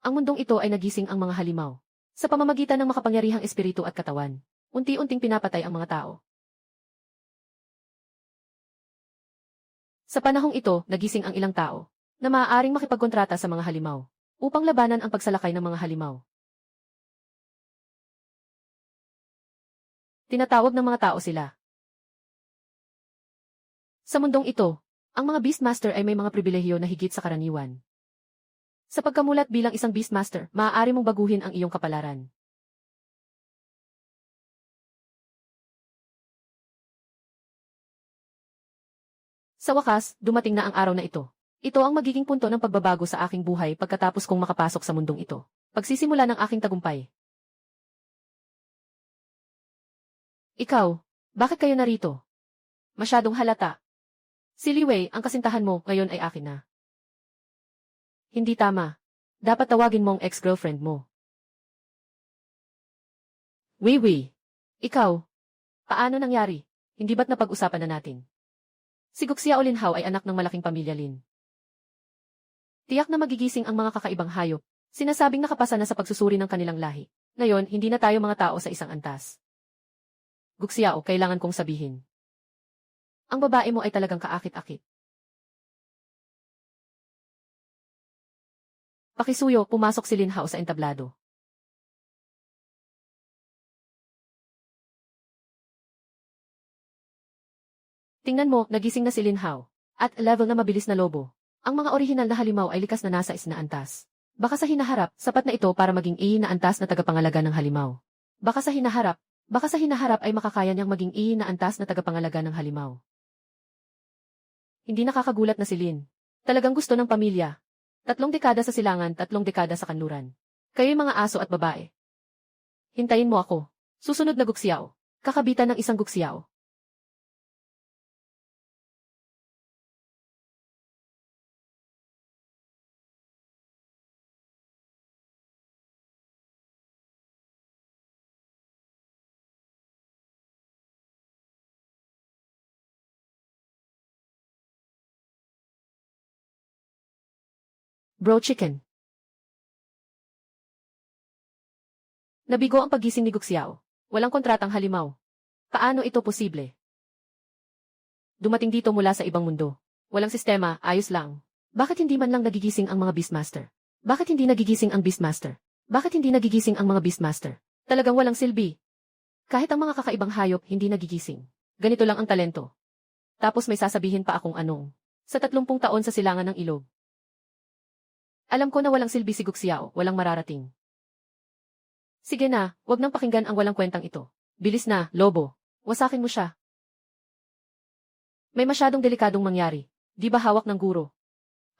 Ang mundong ito ay nagising ang mga halimaw. Sa pamamagitan ng makapangyarihang espiritu at katawan, unti-unting pinapatay ang mga tao. Sa panahong ito, nagising ang ilang tao na maaaring makipagkontrata sa mga halimaw upang labanan ang pagsalakay ng mga halimaw. Tinatawag ng mga tao sila. Sa mundong ito, ang mga Beastmaster ay may mga pribilehiyo na higit sa karaniwan. Sa pagkamulat bilang isang Beastmaster, maaari mong baguhin ang iyong kapalaran. Sa wakas, dumating na ang araw na ito. Ito ang magiging punto ng pagbabago sa aking buhay pagkatapos kong makapasok sa mundong ito. Pagsisimula ng aking tagumpay. Ikaw, bakit kayo narito? Masyadong halata. Si Li Wei, ang kasintahan mo, ngayon ay akin na. Hindi tama. Dapat tawagin mo ang ex-girlfriend mo. Wei Wei. Ikaw. Paano nangyari? Hindi ba't napag-usapan na natin? Si Guxiao Linhao ay anak ng malaking pamilya Lin. Tiyak na magigising ang mga kakaibang hayop. Sinasabing nakapasa na sa pagsusuri ng kanilang lahi. Ngayon, hindi na tayo mga tao sa isang antas. Guxiao, kailangan kong sabihin. Ang babae mo ay talagang kaakit-akit. Pakisuyo, pumasok si Linhao sa entablado. Tingnan mo, nagising na si Linhao. At level na mabilis na lobo. Ang mga orihinal na halimaw ay likas na nasa isnaantas. Baka sa hinaharap, sapat na ito para maging na antas na tagapangalaga ng halimaw. Baka sa hinaharap ay makakaya niyang maging na antas na tagapangalaga ng halimaw. Hindi nakakagulat na si Lin. Talagang gusto ng pamilya. 3 dekada sa silangan, 3 dekada sa kanluran. Kayo'y mga aso at babae. Hintayin mo ako. Susunod na Guxiao. Kakabitan ng isang Guxiao. Bro chicken. Nabigo ang paggising ni Guxiao. Walang kontratang halimaw. Paano ito posible? Dumating dito mula sa ibang mundo. Walang sistema, ayos lang. Bakit hindi man lang nagigising ang mga Beastmaster? Bakit hindi nagigising ang Beastmaster? Bakit hindi nagigising ang mga Beastmaster? Talagang walang silbi. Kahit ang mga kakaibang hayop hindi nagigising. Ganito lang ang talento. Tapos may sasabihin pa akong anong. Sa 30 taon sa silangan ng ilog. Alam ko na walang silbi si Guxiao, walang mararating. Sige na, wag nang pakinggan ang walang kwentang ito. Bilis na, lobo. Wasakin mo siya. May masyadong delikadong mangyari. Di ba hawak ng guro?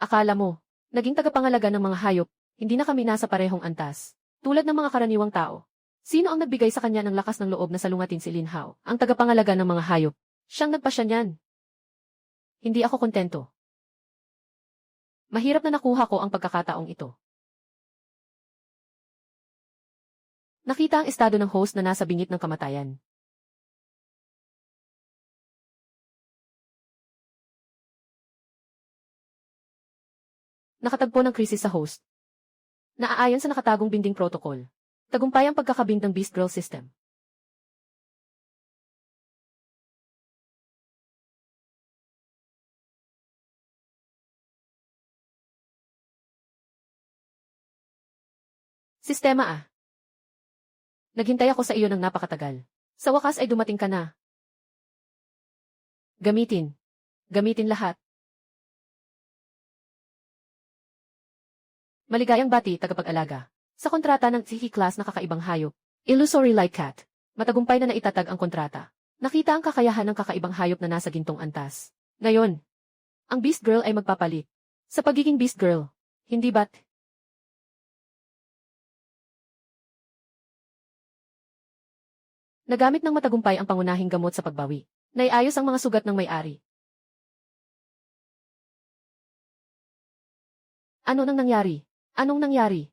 Akala mo, naging tagapangalaga ng mga hayop, hindi na kami nasa parehong antas. Tulad ng mga karaniwang tao. Sino ang nagbigay sa kanya ng lakas ng loob na salungatin si Linhao, ang tagapangalaga ng mga hayop? Siyang nagpasya niyan. Hindi ako kontento. Mahirap na nakuha ko ang pagkakataong ito. Nakita ang estado ng host na nasa bingit ng kamatayan. Nakatagpo ng krisis sa host. Naaayon sa nakatagong binding protocol. Tagumpay ang pagkakabind ng Beast Girl System. Sistema ah. Naghintay ako sa iyo ng napakatagal. Sa wakas ay dumating ka na. Gamitin. Gamitin lahat. Maligayang bati, tagapag-alaga. Sa kontrata ng Tiki Class na kakaibang hayop, Illusory Like Cat, matagumpay na naitatag ang kontrata. Nakita ang kakayahan ng kakaibang hayop na nasa gintong antas. Ngayon, ang Beast Girl ay magpapalit. Sa pagiging Beast Girl, hindi ba't? Nagamit ng matagumpay ang pangunahing gamot sa pagbawi. Naiayos ang mga sugat ng may-ari. Ano nang nangyari? Anong nangyari?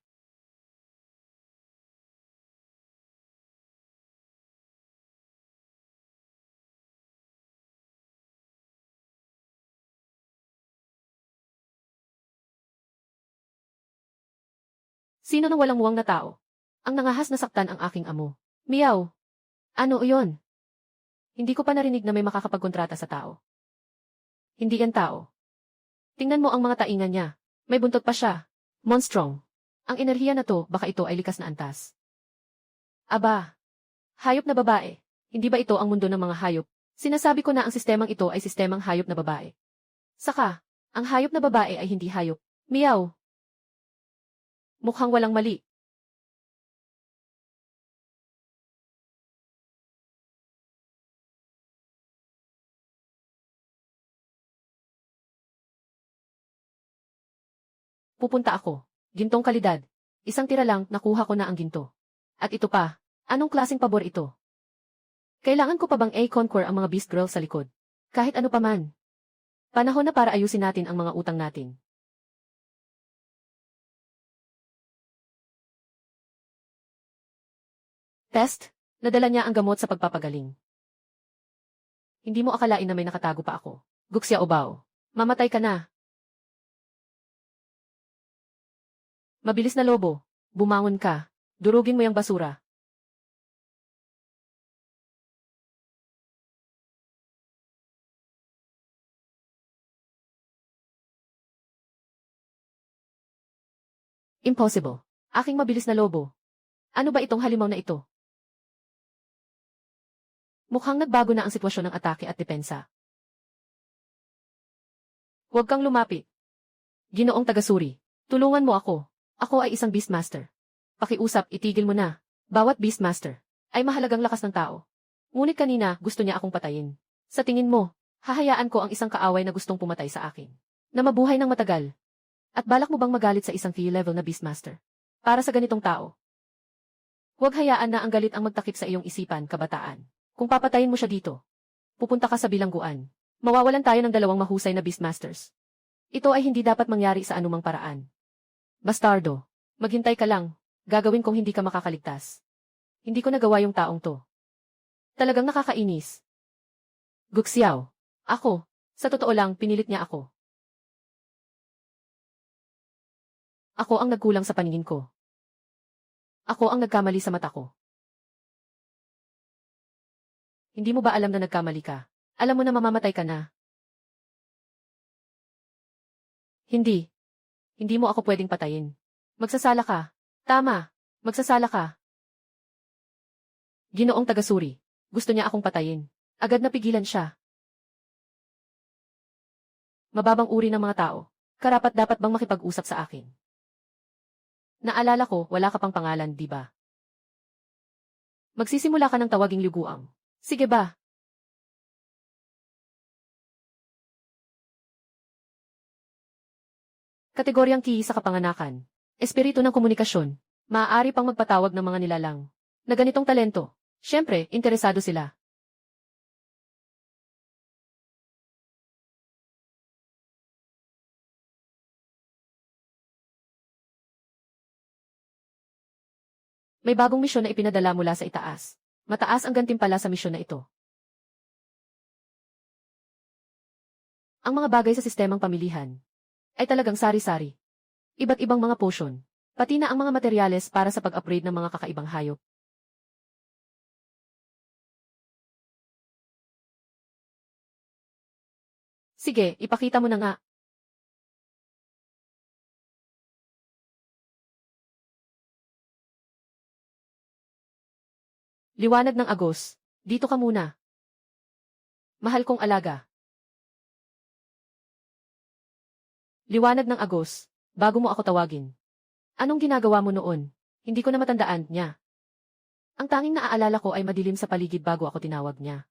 Sino ng walang muwang na tao? Ang nangahas na saktan ang aking amo. Meow. Ano iyon? Hindi ko pa narinig na may makakapagkontrata sa tao. Hindi yan tao. Tingnan mo ang mga tainga niya. May buntot pa siya. Monstrong. Ang enerhiya na to, baka ito ay likas na antas. Aba. Hayop na babae. Hindi ba ito ang mundo ng mga hayop? Sinasabi ko na ang sistemang ito ay sistemang hayop na babae. Saka, ang hayop na babae ay hindi hayop. Meow. Mukhang walang mali. Pupunta ako. Gintong kalidad. Isang tira lang, nakuha ko na ang ginto. At ito pa, anong klaseng pabor ito? Kailangan ko pa bang i-conquer ang mga beast girl sa likod? Kahit ano pa man. Panahon na para ayusin natin ang mga utang natin. Test, nadala niya ang gamot sa pagpapagaling. Hindi mo akalain na may nakatago pa ako. Guxia Obao. Mamatay ka na. Mabilis na lobo. Bumangon ka. Durugin mo yung basura. Impossible. Aking mabilis na lobo. Ano ba itong halimaw na ito? Mukhang nagbago na ang sitwasyon ng atake at depensa. Huwag kang lumapit. Ginoong tagasuri. Tulungan mo ako. Ako ay isang Beastmaster. Pakiusap, itigil mo na. Bawat Beastmaster ay mahalagang lakas ng tao. Ngunit kanina, gusto niya akong patayin. Sa tingin mo, hahayaan ko ang isang kaaway na gustong pumatay sa akin. Na mabuhay ng matagal. At balak mo bang magalit sa isang key-level na Beastmaster? Para sa ganitong tao. Huwag hayaan na ang galit ang magtakip sa iyong isipan, kabataan. Kung papatayin mo siya dito, pupunta ka sa bilangguan. Mawawalan tayo ng dalawang mahusay na Beastmasters. Ito ay hindi dapat mangyari sa anumang paraan. Bastardo, maghintay ka lang. Gagawin kong hindi ka makakaligtas. Hindi ko nagawa yung taong to. Talagang nakakainis. Guxiao. Ako. Sa totoo lang, pinilit niya ako. Ako ang nagkulang sa paningin ko. Ako ang nagkamali sa mata ko. Hindi mo ba alam na nagkamali ka? Alam mo na mamamatay ka na. Hindi. Hindi mo ako pwedeng patayin. Magsasala ka. Tama. Magsasala ka. Ginoong tagasuri. Gusto niya akong patayin. Agad napigilan siya. Mababang uri ng mga tao. Karapat-dapat bang makipag-usap sa akin? Naalala ko, wala ka pang pangalan, di ba? Magsisimula ka ng tawaging Luguang. Sige ba? Kategoryang ki sa kapanganakan. Espiritu ng komunikasyon. Maaari pang magpatawag ng mga nilalang. Na ganitong talento. Siyempre, interesado sila. May bagong misyon na ipinadala mula sa itaas. Mataas ang gantimpala sa misyon na ito. Ang mga bagay sa sistemang pamilihan ay talagang sari-sari. Iba't ibang mga potion, pati na ang mga materyales para sa pag-upgrade ng mga kakaibang hayop. Sige, ipakita mo na nga. Liwanag ng Agos. Dito ka muna. Mahal kong alaga. Liwanag ng Agos. Bago mo ako tawagin. Anong ginagawa mo noon? Hindi ko na matandaan niya. Ang tanging naaalala ko ay madilim sa paligid bago ako tinawag niya.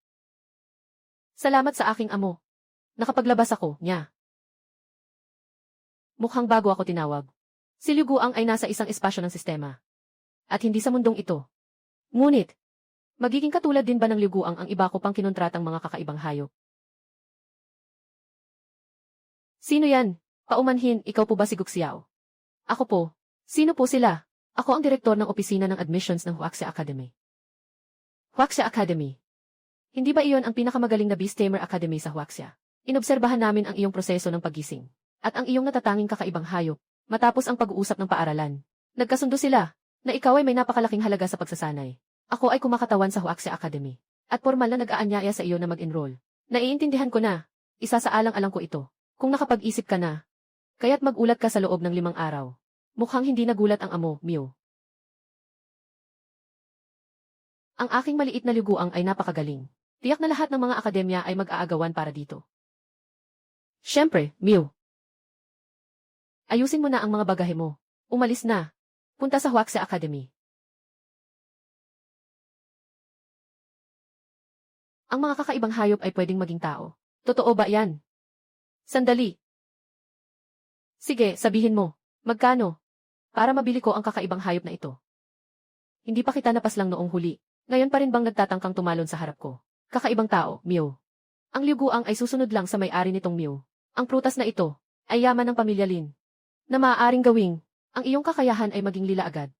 Salamat sa aking amo. Nakapaglabas ako, niya. Mukhang bago ako tinawag. Si Liu Guang ay nasa isang espasyo ng sistema. At hindi sa mundong ito. Ngunit, magiging katulad din ba ng Liu Guang ang iba ko pang kinontratang mga kakaibang hayop? Sino yan? Paumanhin, ikaw po ba si Guxiao? Ako po. Sino po sila? Ako ang direktor ng opisina ng admissions ng Huaxia Academy. Huaxia Academy. Hindi ba iyon ang pinakamagaling na Beast Tamer Academy sa Huaxia? Inobserbahan namin ang iyong proseso ng paggising. At ang iyong natatanging kakaibang hayop. Matapos ang pag-uusap ng paaralan. Nagkasundo sila, na ikaw ay may napakalaking halaga sa pagsasanay. Ako ay kumakatawan sa Huaxia Academy. At formal na nag-aanyaya sa iyo na mag-enroll. Naiintindihan ko na. Isa sa alang-alang ko ito. Kung nakapag-isip ka na, kaya't mag-ulat ka sa loob ng 5 araw. Mukhang hindi nagulat ang amo, Mew. Ang aking maliit na luguang ay napakagaling. Tiyak na lahat ng mga akademya ay mag-aagawan para dito. Siyempre, Mew. Ayusin mo na ang mga bagahe mo. Umalis na. Punta sa Huaxia Academy. Ang mga kakaibang hayop ay pwedeng maging tao. Totoo ba yan? Sandali. Sige, sabihin mo. Magkano? Para mabili ko ang kakaibang hayop na ito. Hindi pa kita napaslang noong huli. Ngayon pa rin bang nagtatangkang tumalon sa harap ko? Kakaibang tao, Mew. Ang luguang ay susunod lang sa may-ari nitong Mew. Ang prutas na ito ay yaman ng pamilya Lin. Na maaaring gawing, ang iyong kakayahan ay maging lila agad.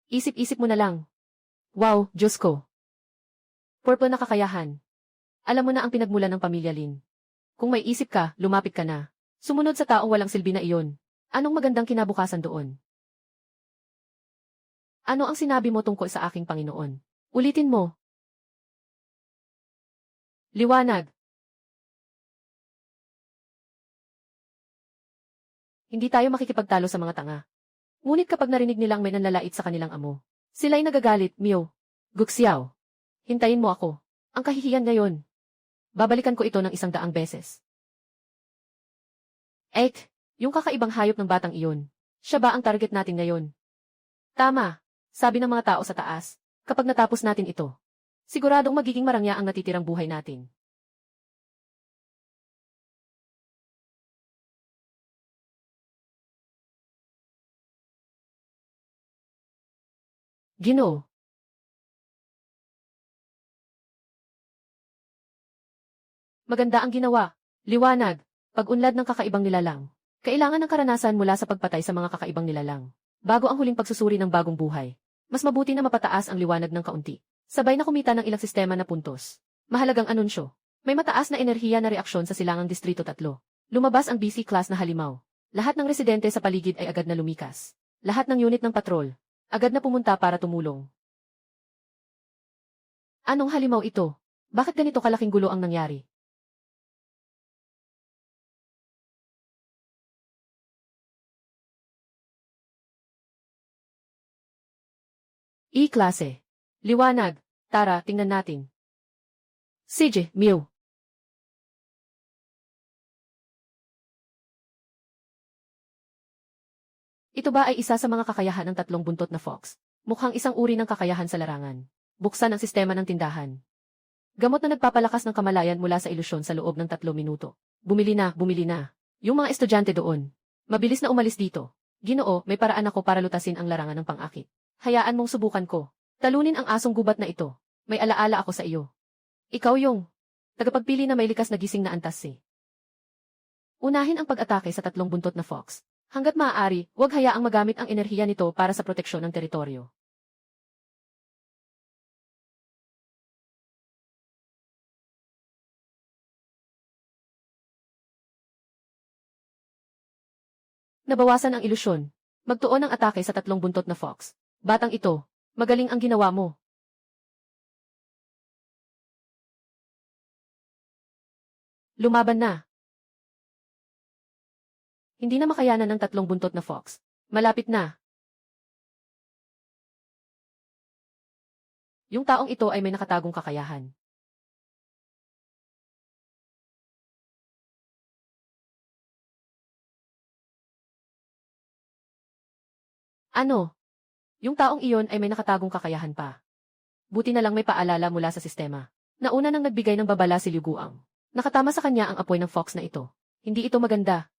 Isip-isip mo na lang. Wow, Diyos ko. Purple na kakayahan. Alam mo na ang pinagmulan ng pamilya Lin. Kung may isip ka, lumapit ka na. Sumunod sa taong walang silbi na iyon. Anong magandang kinabukasan doon? Ano ang sinabi mo tungkol sa aking Panginoon? Ulitin mo. Liwanag. Hindi tayo makikipagtalo sa mga tanga. Ngunit kapag narinig nilang may nanlalait sa kanilang amo, sila'y nagagalit, Mew. Guxiao. Hintayin mo ako. Ang kahihiyan ngayon. Babalikan ko ito ng 100 beses. Yung kakaibang hayop ng batang iyon. Siya ba ang target natin ngayon? Tama, sabi ng mga tao sa taas. Kapag natapos natin ito, siguradong magiging marangya ang natitirang buhay natin. Ginoo. Maganda ang ginawa. Liwanag. Pag-unlad ng kakaibang nilalang. Kailangan ng karanasan mula sa pagpatay sa mga kakaibang nilalang. Bago ang huling pagsusuri ng bagong buhay. Mas mabuti na mapataas ang liwanag ng kaunti. Sabay na kumita ng ilang sistema na puntos. Mahalagang anunsyo. May mataas na enerhiya na reaksyon sa silangang Distrito 3. Lumabas ang BC class na halimaw. Lahat ng residente sa paligid ay agad na lumikas. Lahat ng unit ng patrol. Agad na pumunta para tumulong. Anong halimaw ito? Bakit ganito kalaking gulo ang nangyari? E-klase. Liwanag. Tara, tingnan natin. CJ, Mew. Ito ba ay isa sa mga kakayahan ng 3 buntot na fox? Mukhang isang uri ng kakayahan sa larangan. Buksan ang sistema ng tindahan. Gamot na nagpapalakas ng kamalayan mula sa ilusyon sa loob ng 3 minuto. Bumili na, bumili na. Yung mga estudyante doon. Mabilis na umalis dito. Ginoo, may paraan ako para lutasin ang larangan ng pang-akit. Hayaan mong subukan ko. Talunin ang asong gubat na ito. May alaala ako sa iyo. Ikaw yung tagapagpili na may likas na gising na antas eh. Unahin ang pag-atake sa 3 buntot na fox. Hanggat maaari, huwag hayaang magamit ang enerhiya nito para sa proteksyon ng teritoryo. Nabawasan ang ilusyon. Magtuon ng atake sa 3 buntot na fox. Batang ito, magaling ang ginawa mo. Lumaban na. Hindi na makayanan ng 3 buntot na fox. Malapit na. Yung taong ito ay may nakatagong kakayahan. Ano? Yung taong iyon ay may nakatagong kakayahan pa. Buti na lang may paalala mula sa sistema. Nauna nang nagbigay ng babala si Liu Guang. Nakatama sa kanya ang apoy ng fox na ito. Hindi ito maganda.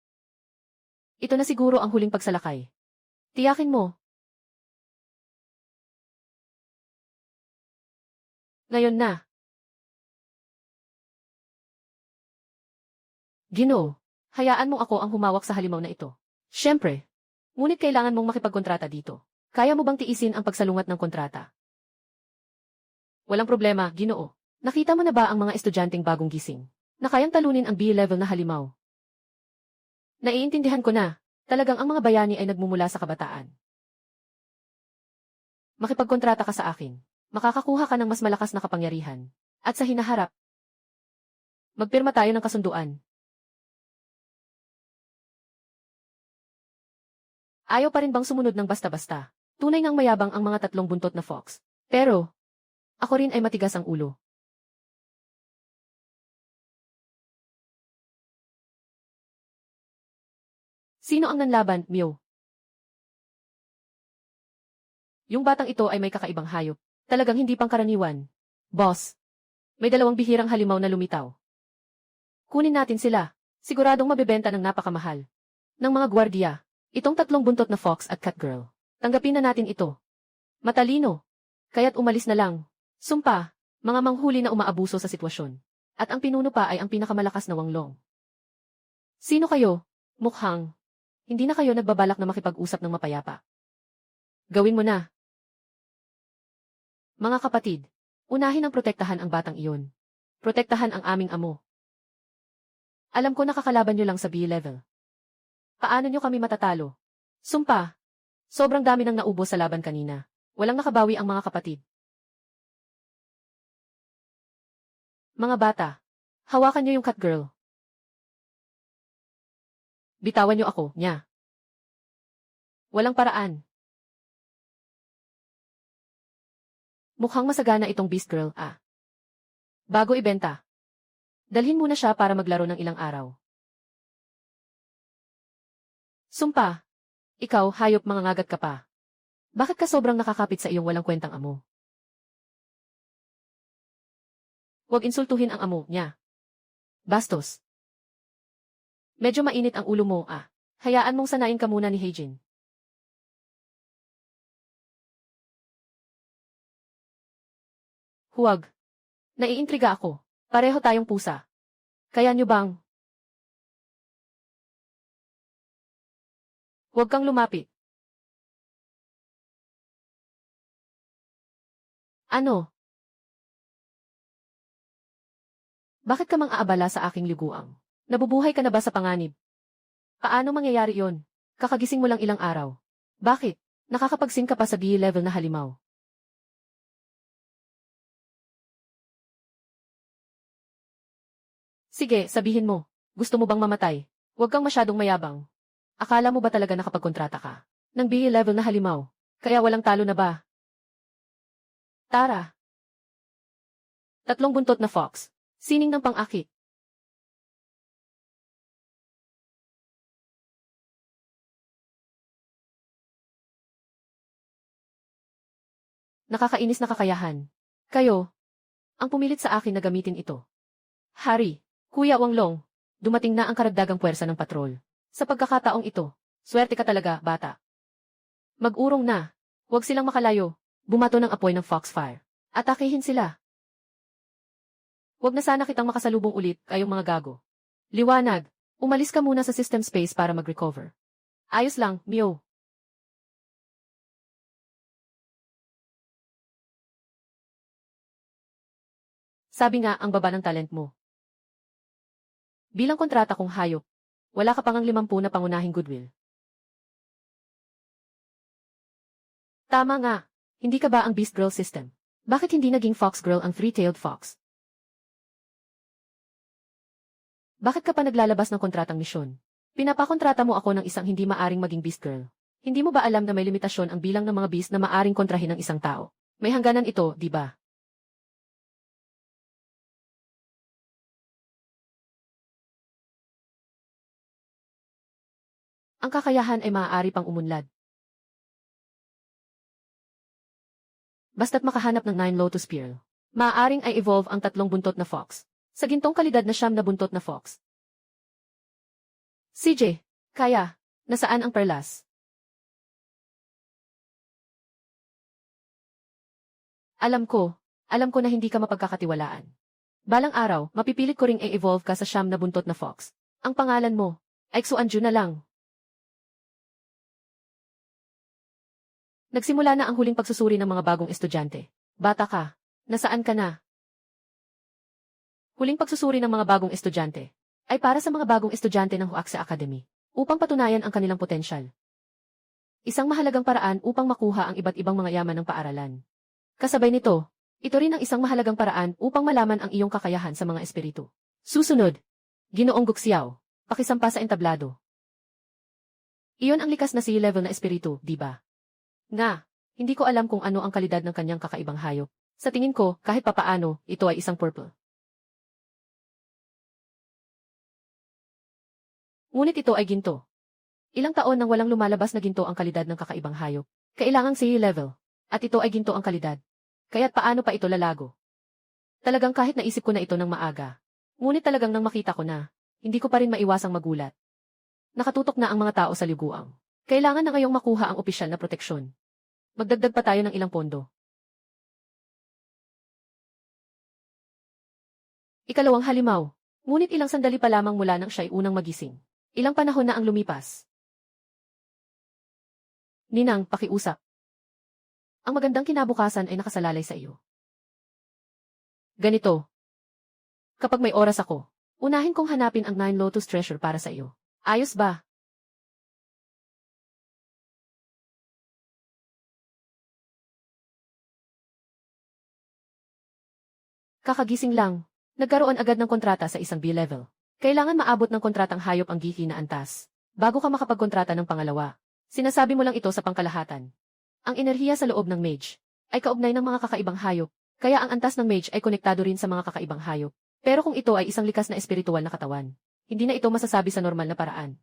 Ito na siguro ang huling pagsalakay. Tiyakin mo. Ngayon na. Ginoo, hayaan mong ako ang humawak sa halimaw na ito. Siyempre. Ngunit kailangan mong makipagkontrata dito. Kaya mo bang tiisin ang pagsalungat ng kontrata? Walang problema, Ginoo. Nakita mo na ba ang mga estudyanteng bagong gising? Na kayang talunin ang B-level na halimaw? Naiintindihan ko na. Talagang ang mga bayani ay nagmumula sa kabataan. Makipagkontrata ka sa akin. Makakakuha ka ng mas malakas na kapangyarihan. At sa hinaharap, magpirma tayo ng kasunduan. Ayaw pa rin bang sumunod ng basta-basta? Tunay ngang mayabang ang mga tatlong buntot na fox. Pero, ako rin ay matigas ang ulo. Sino ang nanlaban, Mew? Yung batang ito ay may kakaibang hayop. Talagang hindi pangkaraniwan. Boss, may dalawang bihirang halimaw na lumitaw. Kunin natin sila. Siguradong mabebenta ng napakamahal. Ng mga gwardiya, itong tatlong buntot na fox at catgirl. Tanggapin na natin ito. Matalino. Kaya't umalis na lang. Sumpa, mga manghuli na umaabuso sa sitwasyon. At ang pinuno pa ay ang pinakamalakas na wanglong. Sino kayo? Mukhang. Hindi na kayo nagbabalak na makipag-usap ng mapayapa. Gawin mo na. Mga kapatid, unahin ang protektahan ang batang iyon. Protektahan ang aming amo. Alam ko nakakalaban nyo lang sa B-level. Paano nyo kami matatalo? Sumpa. Sobrang dami nang naubos sa laban kanina. Walang nakabawi ang mga kapatid. Mga bata, hawakan nyo yung catgirl. Bitawan nyo ako, niya. Walang paraan. Mukhang masagana itong beast girl, ah. Bago ibenta. Dalhin muna siya para maglaro ng ilang araw. Sumpa. Ikaw, hayop, mangangagat ka pa. Bakit ka sobrang nakakapit sa iyong walang kwentang amo? Huwag insultuhin ang amo niya. Bastos. Medyo mainit ang ulo mo, ah. Hayaan mong sanayin ka muna ni Heijin. Huwag. Naiintriga ako. Pareho tayong pusa. Kaya nyo bang? Huwag kang lumapit. Ano? Bakit ka mang aabala sa aking liguang? Nabubuhay ka na ba sa panganib? Paano mangyayari yon? Kakagising mo lang ilang araw. Bakit? Nakakapagsing ka pa sa B-level na halimaw. Sige, sabihin mo. Gusto mo bang mamatay? Huwag kang masyadong mayabang. Akala mo ba talaga nakapagkontrata ka? Ng B-level na halimaw. Kaya walang talo na ba? Tara. Tatlong buntot na fox. Sining ng pang-akit. Nakakainis na kakayahan. Kayo, ang pumilit sa akin na gamitin ito. Hari, Kuya Wanglong, dumating na ang karagdagang puwersa ng patrol. Sa pagkakataong ito, swerte ka talaga, bata. Mag-urong na. Huwag silang makalayo. Bumato ng apoy ng Foxfire. Atakihin sila. Huwag na sana kitang makasalubong ulit, kayong mga gago. Liwanag, umalis ka muna sa system space para mag-recover. Ayos lang, Mew. Sabi nga ang baba ng talent mo. Bilang kontrata kong hayop, wala ka pangang 50 na pangunahing goodwill. Tama nga, hindi ka ba ang Beast Girl system? Bakit hindi naging Fox Girl ang Three-Tailed Fox? Bakit ka pa naglalabas ng kontratang misyon? Pinapakontrata mo ako ng isang hindi maaring maging Beast Girl. Hindi mo ba alam na may limitasyon ang bilang ng mga beast na maaring kontrahin ng isang tao? May hangganan ito, di ba? Ang kakayahan ay maaari pang umunlad. Basta't makahanap ng 9 Lotus Pearl. Maaaring ay evolve ang tatlong buntot na fox. Sa gintong kalidad na 9 na buntot na fox. CJ, kaya, nasaan ang perlas? Alam ko na hindi ka mapagkakatiwalaan. Balang araw, mapipilit ko ring i-evolve ka sa 9 na buntot na fox. Ang pangalan mo, ay Xuanju na lang. Nagsimula na ang huling pagsusuri ng mga bagong estudyante. Bata ka, nasaan ka na? Huling pagsusuri ng mga bagong estudyante ay para sa mga bagong estudyante ng Huaxia Academy upang patunayan ang kanilang potensyal. Isang mahalagang paraan upang makuha ang iba't ibang mga yaman ng paaralan. Kasabay nito, ito rin ang isang mahalagang paraan upang malaman ang iyong kakayahan sa mga espiritu. Susunod, Ginoong Guxiao, pakisampa sa entablado. Iyon ang likas na sea level na espiritu, di ba? Nga, hindi ko alam kung ano ang kalidad ng kanyang kakaibang hayop. Sa tingin ko, kahit papaano, ito ay isang purple. Ngunit ito ay ginto. Ilang taon nang walang lumalabas na ginto ang kalidad ng kakaibang hayop. Kailangang sea level. At ito ay ginto ang kalidad. Kaya't paano pa ito lalago? Talagang kahit naisip ko na ito ng maaga. Ngunit talagang nang makita ko na, hindi ko pa rin maiwasang magulat. Nakatutok na ang mga tao sa liguang. Kailangan na ngayong makuha ang opisyal na proteksyon. Magdagdag pa tayo ng ilang pondo. Ikalawang halimaw. Ngunit ilang sandali pa lamang mula nang siya'y unang magising. Ilang panahon na ang lumipas. Ninang, pakiusap. Ang magandang kinabukasan ay nakasalalay sa iyo. Ganito. Kapag may oras ako, unahin kong hanapin ang 9 Lotus Treasure para sa iyo. Ayos ba? Kakagising lang. Nagkaroon agad ng kontrata sa isang B-level. Kailangan maabot ng kontratang hayop ang giki na antas. Bago ka makapagkontrata ng pangalawa. Sinasabi mo lang ito sa pangkalahatan. Ang enerhiya sa loob ng mage ay kaugnay ng mga kakaibang hayop, kaya ang antas ng mage ay konektado rin sa mga kakaibang hayop. Pero kung ito ay isang likas na espiritual na katawan, hindi na ito masasabi sa normal na paraan.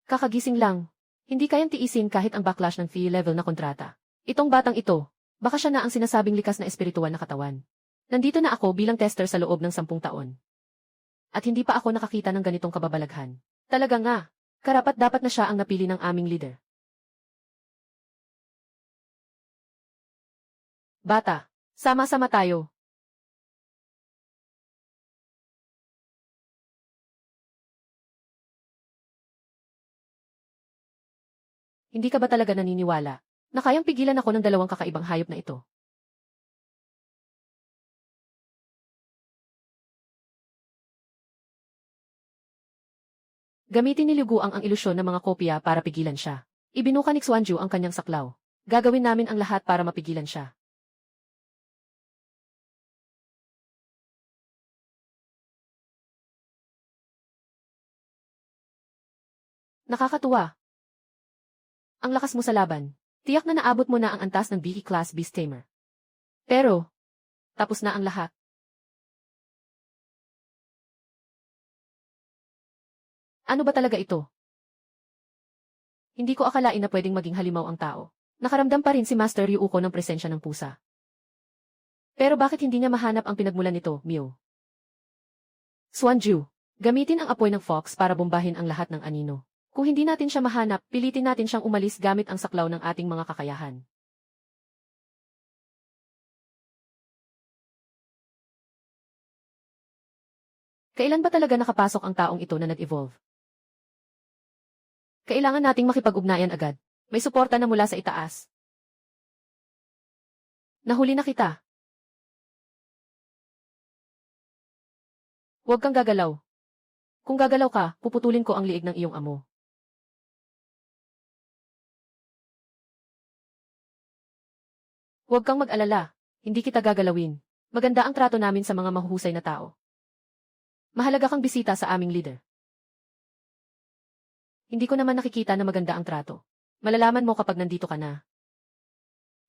Kakagising lang. Hindi kayang tiisin kahit ang backlash ng fee level na kontrata. Itong batang ito, baka siya na ang sinasabing likas na espiritual na katawan. Nandito na ako bilang tester sa loob ng 10 taon. At hindi pa ako nakakita ng ganitong kababalaghan. Talaga nga, karapat dapat na siya ang napili ng aming leader. Bata, sama-sama tayo. Hindi ka ba talaga naniniwala na kayang pigilan ako ng dalawang kakaibang hayop na ito? Gamitin ni Luguang ang ilusyon ng mga kopya para pigilan siya. Ibinuka ni Xuanju ang kanyang saklaw. Gagawin namin ang lahat para mapigilan siya. Nakakatuwa. Ang lakas mo sa laban. Tiyak na naabot mo na ang antas ng BE Class Beast Tamer. Pero, tapos na ang lahat. Ano ba talaga ito? Hindi ko akalain na pwedeng maging halimaw ang tao. Nakaramdam pa rin si Master Ryuko ng presensya ng pusa. Pero bakit hindi niya mahanap ang pinagmulan nito, Mew? Xuanju, gamitin ang apoy ng Fox para bombahin ang lahat ng anino. Kung hindi natin siya mahanap, pilitin natin siyang umalis gamit ang saklaw ng ating mga kakayahan. Kailan ba talaga nakapasok ang taong ito na nag-evolve? Kailangan nating makipag-ugnayan agad. May suporta na mula sa itaas. Nahuli na kita. Huwag kang gagalaw. Kung gagalaw ka, puputulin ko ang liig ng iyong amo. Huwag kang mag-alala. Hindi kita gagalawin. Maganda ang trato namin sa mga mahuhusay na tao. Mahalaga kang bisita sa aming leader. Hindi ko naman nakikita na maganda ang trato. Malalaman mo kapag nandito ka na.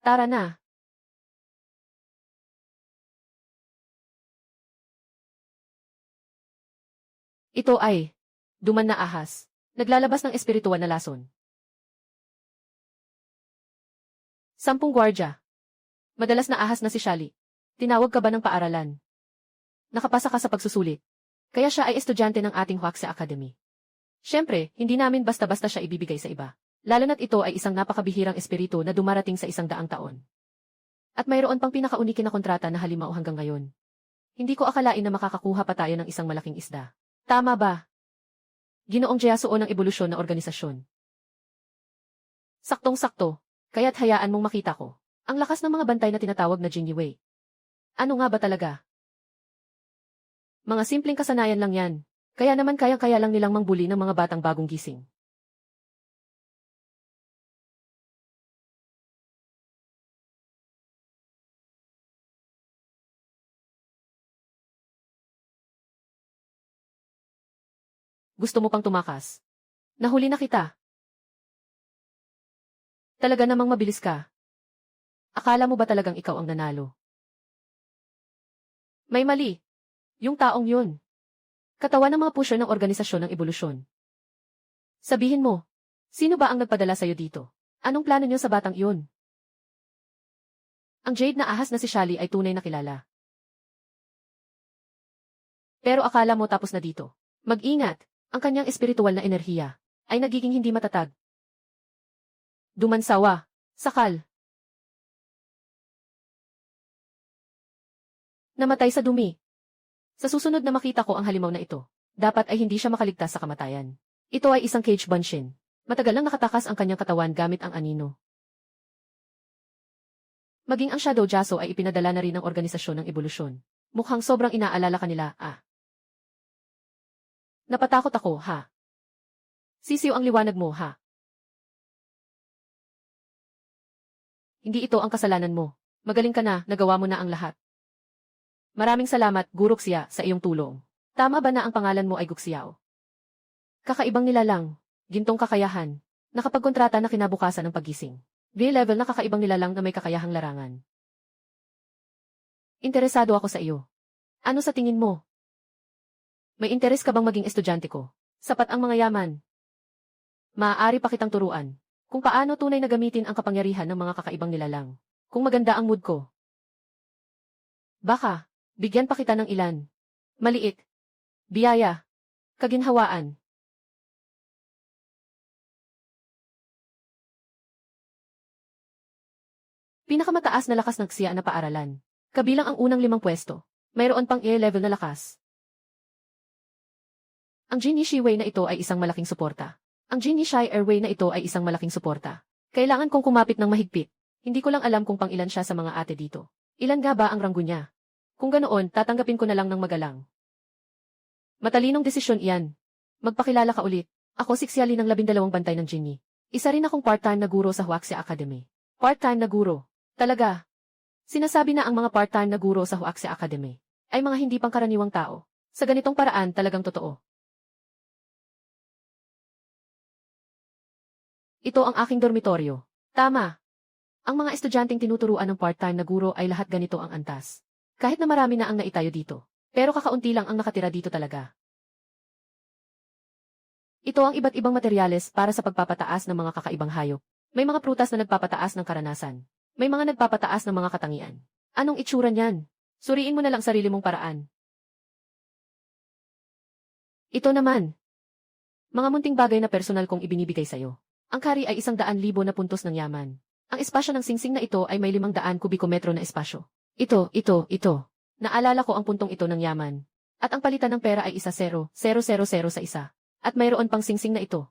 Tara na. Ito ay duman na ahas. Naglalabas ng espiritual na lason. 10 gwardya. Madalas na ahas na si Shali. Tinawag ka ba ng paaralan? Nakapasa ka sa pagsusulit. Kaya siya ay estudyante ng ating Huaxia Academy. Siyempre, hindi namin basta-basta siya ibibigay sa iba. Lalo na't ito ay isang napakabihirang espiritu na dumarating sa 100 taon. At mayroon pang pinakaunikin na kontrata na halimaw hanggang ngayon. Hindi ko akalain na makakakuha pa tayo ng isang malaking isda. Tama ba? Ginoong Jeyasuo ng ebolusyon na organisasyon. Saktong-sakto, kaya't hayaan mong makita ko. Ang lakas ng mga bantay na tinatawag na Jingyi. Ano nga ba talaga? Mga simpleng kasanayan lang yan. Kaya naman kayang-kaya lang nilang mangbuli ng mga batang bagong gising. Gusto mo pang tumakas? Nahuli na kita. Talaga namang mabilis ka. Akala mo ba talagang ikaw ang nanalo? May mali. Yung taong yun. Katawan ng mga pusher ng organisasyon ng ebolusyon. Sabihin mo, sino ba ang nagpadala sa'yo dito? Anong plano niyo sa batang iyon? Ang Jade na ahas na si Shally ay tunay na kilala. Pero akala mo tapos na dito. Mag-ingat, ang kanyang espiritual na enerhiya ay nagiging hindi matatag. Dumansawa, sakal. Namatay sa dumi. Sa susunod na makita ko ang halimaw na ito, dapat ay hindi siya makaligtas sa kamatayan. Ito ay isang cage bunshin. Matagal nang nakatakas ang kanyang katawan gamit ang anino. Maging ang Shadow Jaso ay ipinadala na rin ng organisasyon ng ebolusyon. Mukhang sobrang inaalala kanila, Napatakot ako, ha? Sisiw ang liwanag mo, ha? Hindi ito ang kasalanan mo. Magaling ka na, nagawa mo na ang lahat. Maraming salamat, Guru Xia, sa iyong tulong. Tama ba na ang pangalan mo ay Guxiao? Kakaibang nilalang, gintong kakayahan, nakapagkontrata na kinabukasan ng paggising. B-level na kakaibang nilalang na may kakayahang larangan. Interesado ako sa iyo. Ano sa tingin mo? May interes ka bang maging estudyante ko? Sapat ang mga yaman. Maaari pa kitang turuan kung paano tunay na gamitin ang kapangyarihan ng mga kakaibang nilalang. Kung maganda ang mood ko. Baka, bigyan pa kita ng ilan. Maliit. Biyaya. Kaginhawaan. Pinakamataas na lakas ng Xia na paaralan. Kabilang ang unang 5 pwesto. Mayroon pang A-level na lakas. Ang Genie Shiway na ito ay isang malaking suporta. Ang Genie Shi Airway na ito ay isang malaking suporta. Kailangan kong kumapit ng mahigpit. Hindi ko lang alam kung pang ilan siya sa mga ate dito. Ilan nga ba ang ranggo niya? Kung ganoon, tatanggapin ko na lang ng magalang. Matalinong desisyon iyan. Magpakilala ka ulit. Ako si Xiali ng 12 bantay ng Genie. Isa rin akong part-time na guro sa Huaxia Academy. Part-time na guro. Talaga. Sinasabi na ang mga part-time na guro sa Huaxia Academy ay mga hindi pangkaraniwang tao. Sa ganitong paraan talagang totoo. Ito ang aking dormitoryo. Tama. Ang mga estudyanteng tinuturuan ng part-time na guro ay lahat ganito ang antas. Kahit na marami na ang naitayo dito. Pero kakaunti lang ang nakatira dito talaga. Ito ang iba't ibang materyales para sa pagpapataas ng mga kakaibang hayop. May mga prutas na nagpapataas ng karanasan. May mga nagpapataas ng mga katangian. Anong itsura niyan? Suriin mo na lang sarili mong paraan. Ito naman. Mga munting bagay na personal kong ibinibigay sa'yo. Ang kari ay 100,000 na puntos ng yaman. Ang espasyo ng singsing na ito ay may 500 kubikometro na espasyo. Ito. Naalala ko ang puntong ito ng yaman. At ang palitan ng pera ay 1,0,0,0,0 sa isa. At mayroon pang singsing na ito.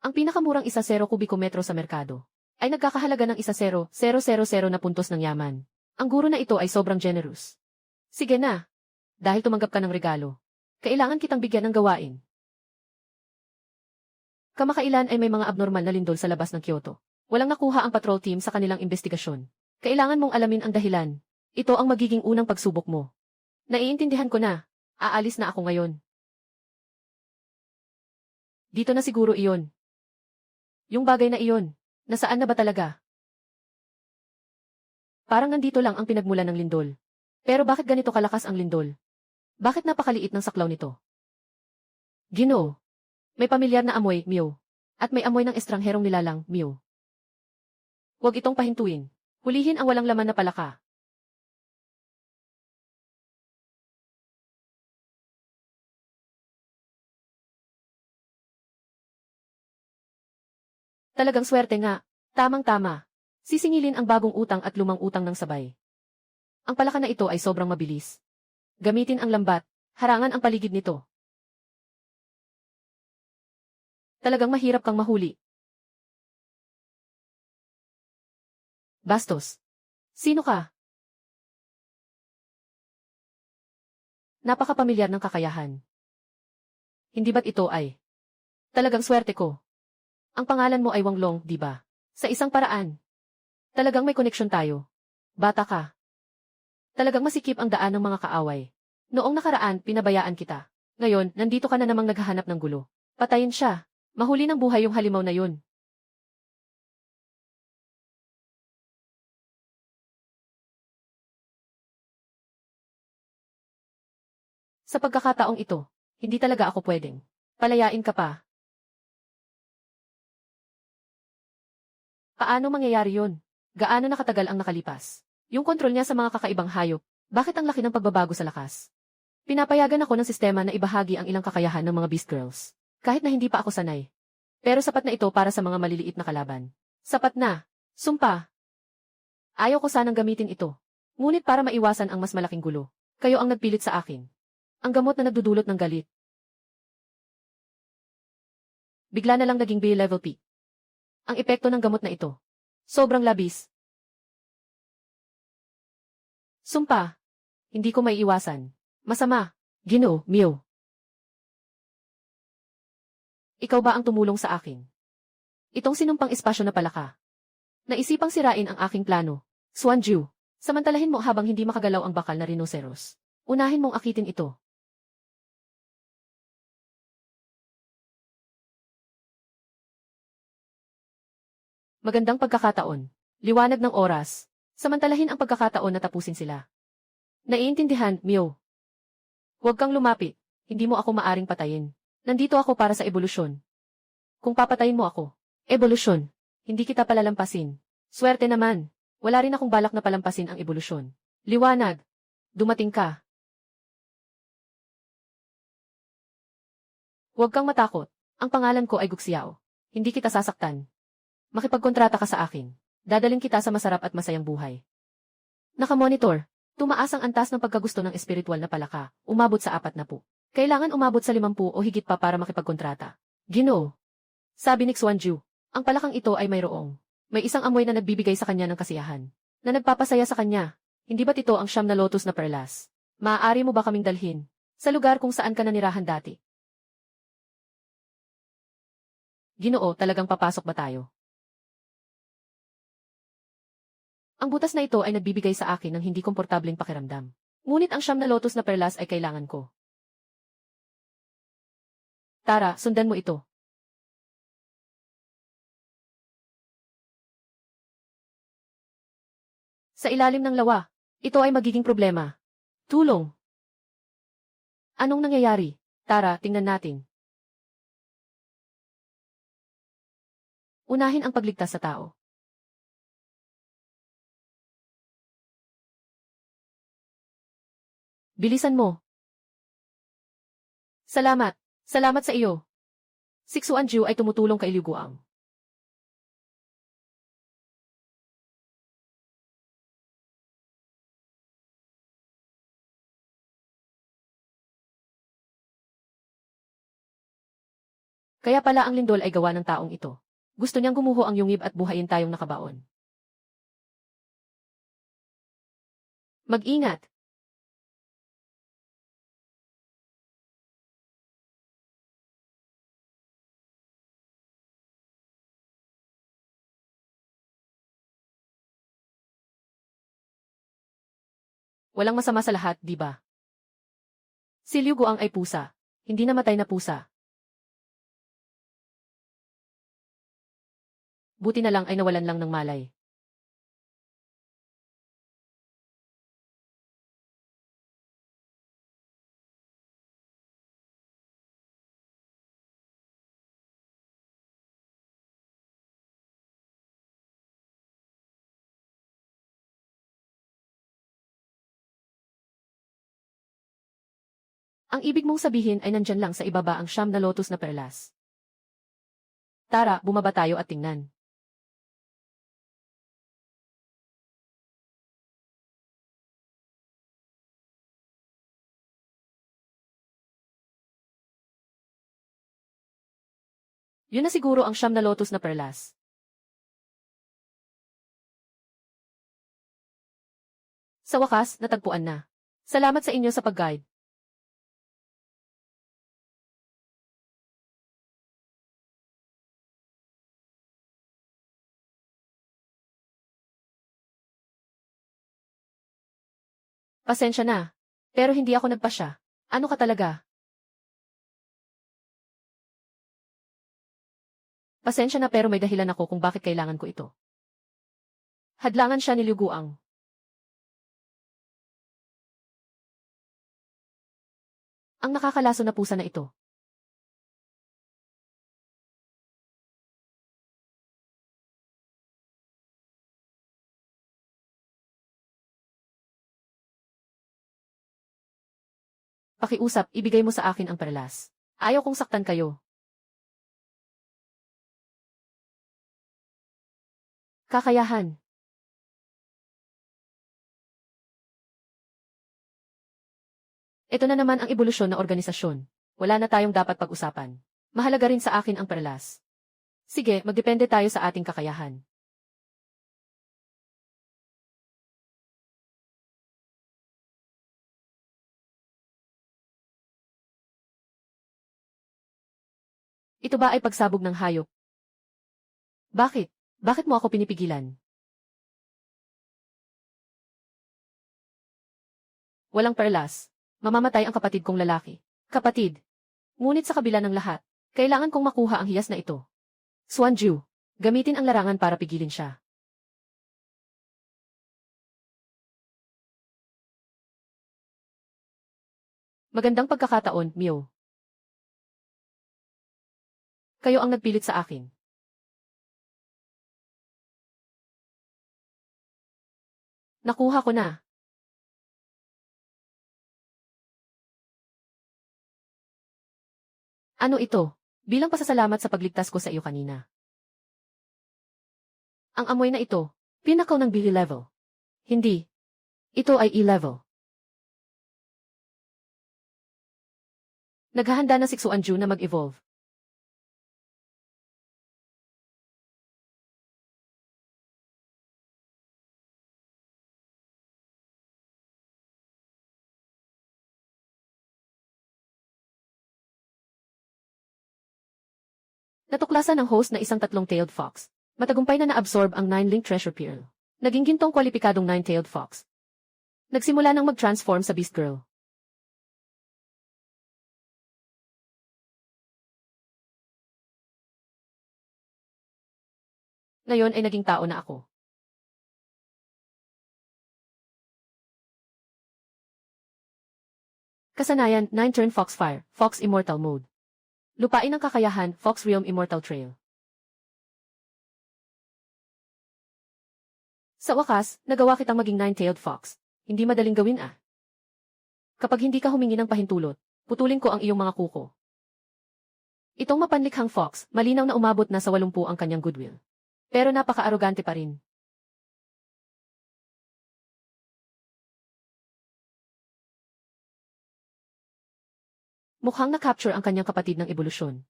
Ang pinakamurang 1,000 kubikometro sa merkado ay nagkakahalaga ng 1,0,0,000 na puntos ng yaman. Ang guro na ito ay sobrang generous. Sige na. Dahil tumanggap ka ng regalo, kailangan kitang bigyan ng gawain. Kamakailan ay may mga abnormal na lindol sa labas ng Kyoto. Walang nakuha ang patrol team sa kanilang investigasyon. Kailangan mong alamin ang dahilan. Ito ang magiging unang pagsubok mo. Naiintindihan ko na. Aalis na ako ngayon. Dito na siguro iyon. Yung bagay na iyon, nasaan na ba talaga? Parang nandito lang ang pinagmulan ng lindol. Pero bakit ganito kalakas ang lindol? Bakit napakaliit ng saklaw nito? Ginoo. May pamilyar na amoy, Mew. At may amoy ng estrangherong nilalang, Mew. Huwag itong pahintuin. Hulihin ang walang laman na palaka. Talagang swerte nga. Tamang-tama. Sisingilin ang bagong utang at lumang utang ng sabay. Ang palaka na ito ay sobrang mabilis. Gamitin ang lambat. Harangan ang paligid nito. Talagang mahirap kang mahuli. Bastos. Sino ka? Napakapamilyar ng kakayahan. Hindi ba't ito ay? Talagang swerte ko. Ang pangalan mo ay Wang Long, di ba? Sa isang paraan. Talagang may koneksyon tayo. Bata ka. Talagang masikip ang daan ng mga kaaway. Noong nakaraan, pinabayaan kita. Ngayon, nandito ka na namang naghahanap ng gulo. Patayin siya. Mahuli ng buhay yung halimaw na yun. Sa pagkakataong ito, hindi talaga ako pwedeng. Palayain ka pa. Paano mangyayari yun? Gaano nakatagal ang nakalipas? Yung kontrol niya sa mga kakaibang hayop, bakit ang laki ng pagbabago sa lakas? Pinapayagan ako ng sistema na ibahagi ang ilang kakayahan ng mga Beast Girls. Kahit na hindi pa ako sanay. Pero sapat na ito para sa mga maliliit na kalaban. Sapat na. Sumpa. Ayaw ko sanang gamitin ito. Ngunit para maiwasan ang mas malaking gulo, kayo ang nagpilit sa akin. Ang gamot na nagdudulot ng galit. Bigla na lang naging B-level peak. Ang epekto ng gamot na ito. Sobrang labis. Sumpa. Hindi ko maiiwasan. Masama. Ginoo, Mew. Ikaw ba ang tumulong sa akin? Itong sinumpang espasyo na pala ka. Naisipang sirain ang aking plano. Swanju. Samantalahin mo habang hindi makagalaw ang bakal na rhinoceros. Unahin mong akitin ito. Magandang pagkakataon. Liwanag ng oras. Samantalahin ang pagkakataon na tapusin sila. Naiintindihan, Mew. Huwag kang lumapit. Hindi mo ako maaring patayin. Nandito ako para sa ebolusyon. Kung papatayin mo ako, ebolusyon, hindi kita palalampasin. Swerte naman. Wala rin akong balak na palampasin ang ebolusyon. Liwanag. Dumating ka. Huwag kang matakot. Ang pangalan ko ay Guxiao. Hindi kita sasaktan. Makipagkontrata ka sa akin. Dadaling kita sa masarap at masayang buhay. Nakamonitor. Tumaas ang antas ng pagkagusto ng espiritual na palaka. Umabot sa 40. Kailangan umabot sa 50 o higit pa para makipagkontrata. Ginoo. Sabi ni Xuanju, ang palakang ito ay mayroong. May isang amoy na nagbibigay sa kanya ng kasiyahan. Na nagpapasaya sa kanya. Hindi ba't ito ang siyam na lotus na perlas? Maaari mo ba kaming dalhin? Sa lugar kung saan ka nanirahan dati? Ginoo, talagang papasok ba tayo? Ang butas na ito ay nagbibigay sa akin ng hindi komportableng pakiramdam. Ngunit ang siyam na lotus na perlas ay kailangan ko. Tara, sundan mo ito. Sa ilalim ng lawa, ito ay magiging problema. Tulong. Anong nangyayari? Tara, tingnan natin. Unahin ang pagligtas sa tao. Bilisan mo. Salamat. Salamat sa iyo. Si Xuanju ay tumutulong kay Liu Guang. Kaya pala ang lindol ay gawa ng taong ito. Gusto niyang gumuho ang yungib at buhayin tayong nakabaon. Mag-ingat. Walang masama sa lahat, di ba? Si Liu Guang ay pusa. Hindi namatay na pusa. Buti na lang ay nawalan lang ng malay. Ang ibig mong sabihin ay nandyan lang sa ibaba ang siyam na lotus na perlas. Tara, bumaba tayo at tingnan. Yun na siguro ang siyam na lotus na perlas. Sa wakas, natagpuan na. Salamat sa inyo sa pag-guide. Pasensya na. Pero hindi ako nagpasya. Ano ka talaga? Pasensya na pero may dahilan ako kung bakit kailangan ko ito. Hadlangan siya ni Liu Guang. Ang nakakalaso na pusa na ito. Pakiusap, ibigay mo sa akin ang perlas. Ayaw kong saktan kayo. Kakayahan. Ito na naman ang ebolusyon na organisasyon. Wala na tayong dapat pag-usapan. Mahalaga rin sa akin ang perlas. Sige, magdepende tayo sa ating kakayahan. Ito ba ay pagsabog ng hayop? Bakit? Bakit mo ako pinipigilan? Walang perlas. Mamamatay ang kapatid kong lalaki. Kapatid. Ngunit sa kabila ng lahat, kailangan kong makuha ang hiyas na ito. Xuanju, gamitin ang larangan para pigilin siya. Magandang pagkakataon, Mio. Kayo ang nagpilit sa akin. Nakuha ko na. Ano ito? Bilang pasasalamat sa pagligtas ko sa iyo kanina. Ang amoy na ito, pinakaw ng B level. Hindi. Ito ay E level. Naghahanda na si Xuanju na mag-evolve. Natuklasan ng host na isang tatlong-tailed fox. Matagumpay na na-absorb ang 9-link treasure pearl. Naging gintong kwalipikadong 9-tailed fox. Nagsimula nang mag-transform sa Beast Girl. Ngayon ay naging tao na ako. Kasanayan, 9-turn Foxfire, Fox Immortal Mode. Lupain ang kakayahan, Fox Realm Immortal Trail. Sa wakas, nagawa kitang maging 9-tailed fox. Hindi madaling gawin ah. Kapag hindi ka humingi ng pahintulot, putulin ko ang iyong mga kuko. Itong mapanlikhang fox, malinaw na umabot na sa 80 ang kanyang goodwill. Pero napaka-arogante pa rin. Mukhang na-capture ang kanyang kapatid ng ebolusyon.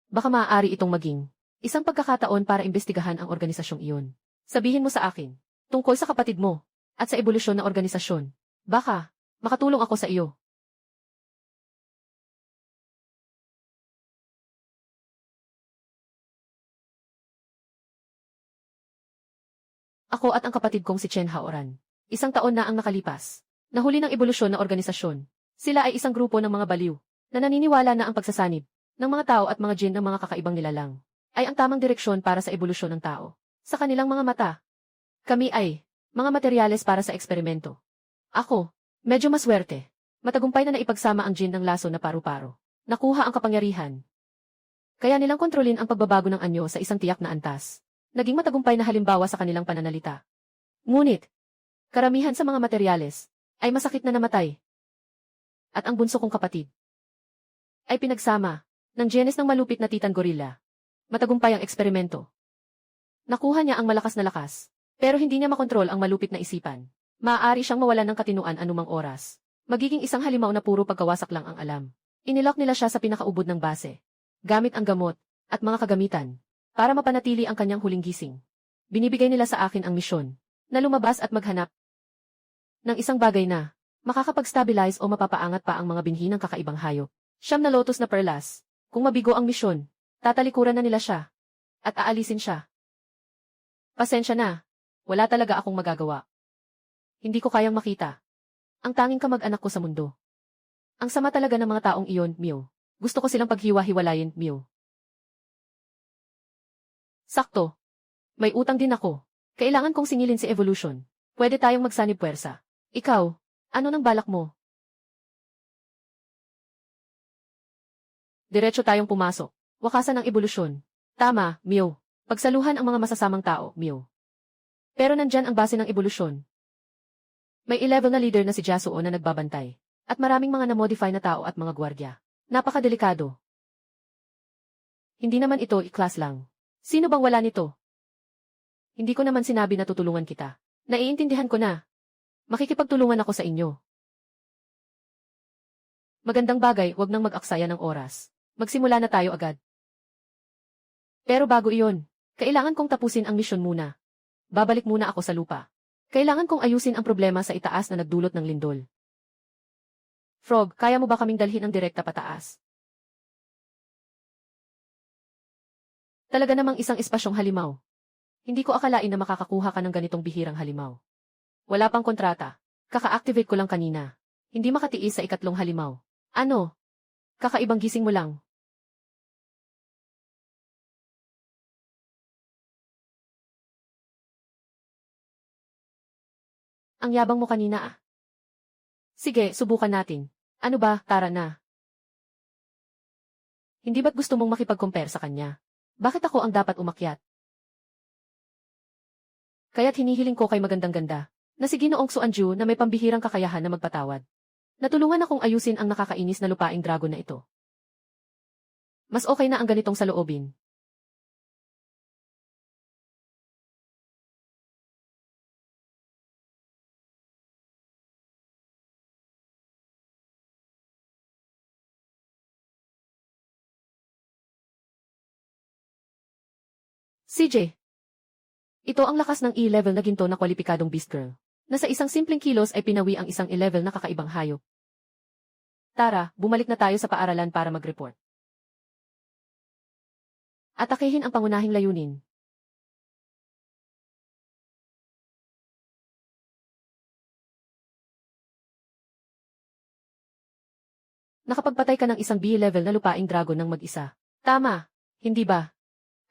Baka maaari itong maging isang pagkakataon para imbestigahan ang organisasyong iyon. Sabihin mo sa akin, tungkol sa kapatid mo, at sa ebolusyon ng organisasyon. Baka, makatulong ako sa iyo. Ako at ang kapatid kong si Chen Haoran. Isang taon na ang nakalipas. Nahuli ng ebolusyon na organisasyon. Sila ay isang grupo ng mga baliw, na naniniwala na ang pagsasanib ng mga tao at mga jinn ng mga kakaibang nilalang ay ang tamang direksyon para sa ebolusyon ng tao. Sa kanilang mga mata, kami ay mga materyales para sa eksperimento. Ako, medyo maswerte. Matagumpay na naipagsama ang jinn ng laso na paru-paro. Nakuha ang kapangyarihan. Kaya nilang kontrolin ang pagbabago ng anyo sa isang tiyak na antas. Naging matagumpay na halimbawa sa kanilang pananalita. Ngunit, karamihan sa mga materyales ay masakit na namatay. At ang bunso kong kapatid ay pinagsama ng genes ng malupit na Titan Gorilla. Matagumpay ang eksperimento. Nakuha niya ang malakas na lakas, pero hindi niya makontrol ang malupit na isipan. Maaari siyang mawalan ng katinuan anumang oras. Magiging isang halimaw na puro pagkawasak lang ang alam. Inilok nila siya sa pinakaubod ng base, gamit ang gamot at mga kagamitan, para mapanatili ang kanyang huling gising. Binibigay nila sa akin ang misyon, na lumabas at maghanap ng isang bagay na makakapag-stabilize o mapapaangat pa ang mga binhi ng kakaibang hayop. Siyam na lotus na perlas. Kung mabigo ang misyon, tatalikuran na nila siya. At aalisin siya. Pasensya na. Wala talaga akong magagawa. Hindi ko kayang makita ang tanging kamag-anak ko sa mundo. Ang sama talaga ng mga taong iyon, Mio. Gusto ko silang paghiwa-hiwalayin, Mio. Sakto. May utang din ako. Kailangan kong singilin si Evolution. Pwede tayong magsanib puwersa. Ikaw, ano nang balak mo? Diretso tayong pumasok. Wakasan ng ebolusyon. Tama, Mew. Pagsaluhan ang mga masasamang tao, Mew. Pero nandyan ang base ng ebolusyon. May level na leader na si Yasuo na nagbabantay. At maraming mga na-modify na tao at mga gwardya. Napakadelikado. Hindi naman ito i-class lang. Sino bang wala nito? Hindi ko naman sinabi na tutulungan kita. Naiintindihan ko na. Makikipagtulungan ako sa inyo. Magandang bagay, wag nang mag-aksaya ng oras. Magsimula na tayo agad. Pero bago iyon, kailangan kong tapusin ang misyon muna. Babalik muna ako sa lupa. Kailangan kong ayusin ang problema sa itaas na nagdulot ng lindol. Frog, kaya mo ba kaming dalhin ang direkta pataas? Talaga namang isang espasyong halimaw. Hindi ko akalain na makakakuha ka ng ganitong bihirang halimaw. Wala pang kontrata. Kaka-activate ko lang kanina. Hindi makatiis sa ikatlong halimaw. Ano? Kakaibang gising mo lang. Ang yabang mo kanina ah. Sige, subukan natin. Ano ba, tara na. Hindi ba't gusto mong makipag-compare sa kanya? Bakit ako ang dapat umakyat? Kaya't hinihiling ko kay magandang-ganda, na si Ginoong Xuanju na may pambihirang kakayahan na magpatawad. Natulungan akong ayusin ang nakakainis na lupaing dragon na ito. Mas okay na ang ganitong saloobin. CJ. Ito ang lakas ng E-level na ginto na kwalipikadong beast girl, na sa isang simpleng kilos ay pinawi ang isang E-level na kakaibang hayop. Tara, bumalik na tayo sa paaralan para mag-report. Atakehin ang pangunahing layunin. Nakapagpatay ka ng isang B-level na lupaing dragon ng mag-isa. Tama, hindi ba?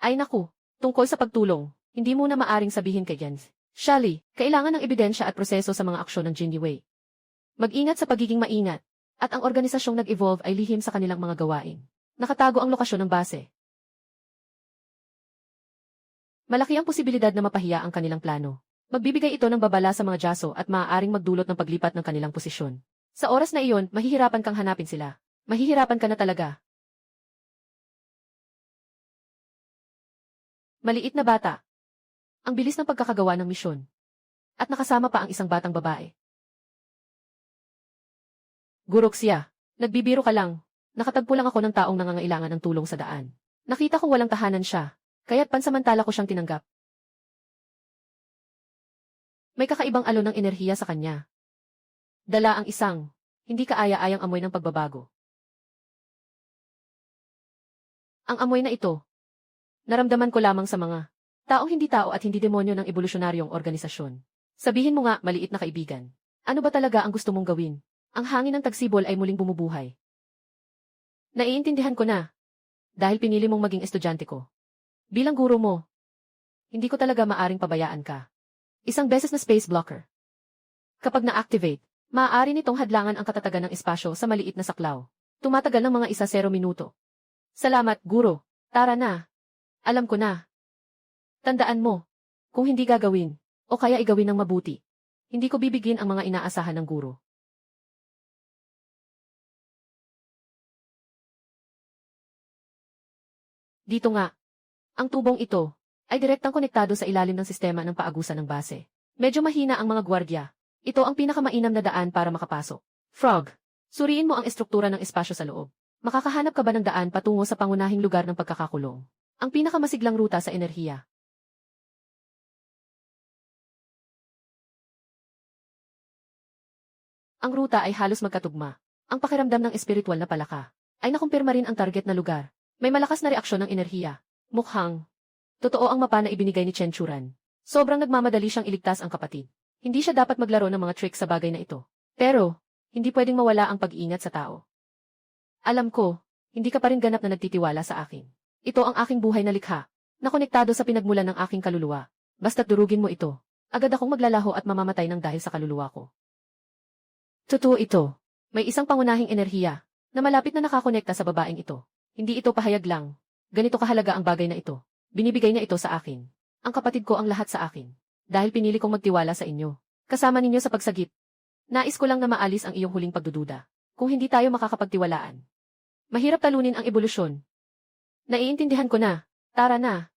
Ay naku, tungkol sa pagtulong. Hindi mo na maaring sabihin kay Jens. Shally, kailangan ng ebidensya at proseso sa mga aksyon ng Jinny Wei. Mag-ingat sa pagiging maingat, at ang organisasyong nag-evolve ay lihim sa kanilang mga gawain. Nakatago ang lokasyon ng base. Malaki ang posibilidad na mapahiya ang kanilang plano. Magbibigay ito ng babala sa mga Jaso at maaaring magdulot ng paglipat ng kanilang posisyon. Sa oras na iyon, mahihirapan kang hanapin sila. Mahihirapan ka na talaga. Maliit na bata. Ang bilis ng pagkakagawa ng misyon. At nakasama pa ang isang batang babae. Guroxia, nagbibiro ka lang. Nakatagpo lang ako ng taong nangangailangan ng tulong sa daan. Nakita ko walang tahanan siya, kaya't pansamantala ko siyang tinanggap. May kakaibang alon ng enerhiya sa kanya. Dala ang isang, hindi kaaya-ayang amoy ng pagbabago. Ang amoy na ito, naramdaman ko lamang sa mga taong hindi tao at hindi demonyo ng evolusyonaryong organisasyon. Sabihin mo nga, maliit na kaibigan. Ano ba talaga ang gusto mong gawin? Ang hangin ng tagsibol ay muling bumubuhay. Naiintindihan ko na. Dahil pinili mong maging estudyante ko. Bilang guro mo, hindi ko talaga maaring pabayaan ka. Isang beses na space blocker. Kapag na-activate, maaari nitong hadlangan ang katatagan ng espasyo sa maliit na saklaw. Tumatagal ng mga 0 minuto. Salamat, guro. Tara na. Alam ko na. Tandaan mo, kung hindi gagawin, o kaya igawin ng mabuti, hindi ko bibigyan ang mga inaasahan ng guro. Dito nga, ang tubong ito ay direktang konektado sa ilalim ng sistema ng paagusan ng base. Medyo mahina ang mga gwardya. Ito ang pinakamainam na daan para makapasok. Frog, suriin mo ang estruktura ng espasyo sa loob. Makakahanap ka ba ng daan patungo sa pangunahing lugar ng pagkakakulong? Ang pinakamasiglang ruta sa enerhiya. Ang ruta ay halos magkatugma. Ang pakiramdam ng espiritual na palaka ay nakumpirma rin ang target na lugar. May malakas na reaksyon ng enerhiya. Mukhang totoo ang mapa na ibinigay ni Chen Churan. Sobrang nagmamadali siyang iligtas ang kapatid. Hindi siya dapat maglaro ng mga tricks sa bagay na ito. Pero, hindi pwedeng mawala ang pag-iingat sa tao. Alam ko, hindi ka pa rin ganap na nagtitiwala sa akin. Ito ang aking buhay na likha. Nakonektado sa pinagmulan ng aking kaluluwa. Basta't durugin mo ito, agad akong maglalaho at mamamatay ng dahil sa kaluluwa ko. Totoo ito. May isang pangunahing enerhiya na malapit na nakakonekta sa babaeng ito. Hindi ito pahayag lang. Ganito kahalaga ang bagay na ito. Binibigay niya ito sa akin. Ang kapatid ko ang lahat sa akin. Dahil pinili kong magtiwala sa inyo. Kasama ninyo sa pagsagip. Nais ko lang na maalis ang iyong huling pagdududa. Kung hindi tayo makakapagtiwalaan. Mahirap talunin ang ebolusyon. Naiintindihan ko na. Tara na.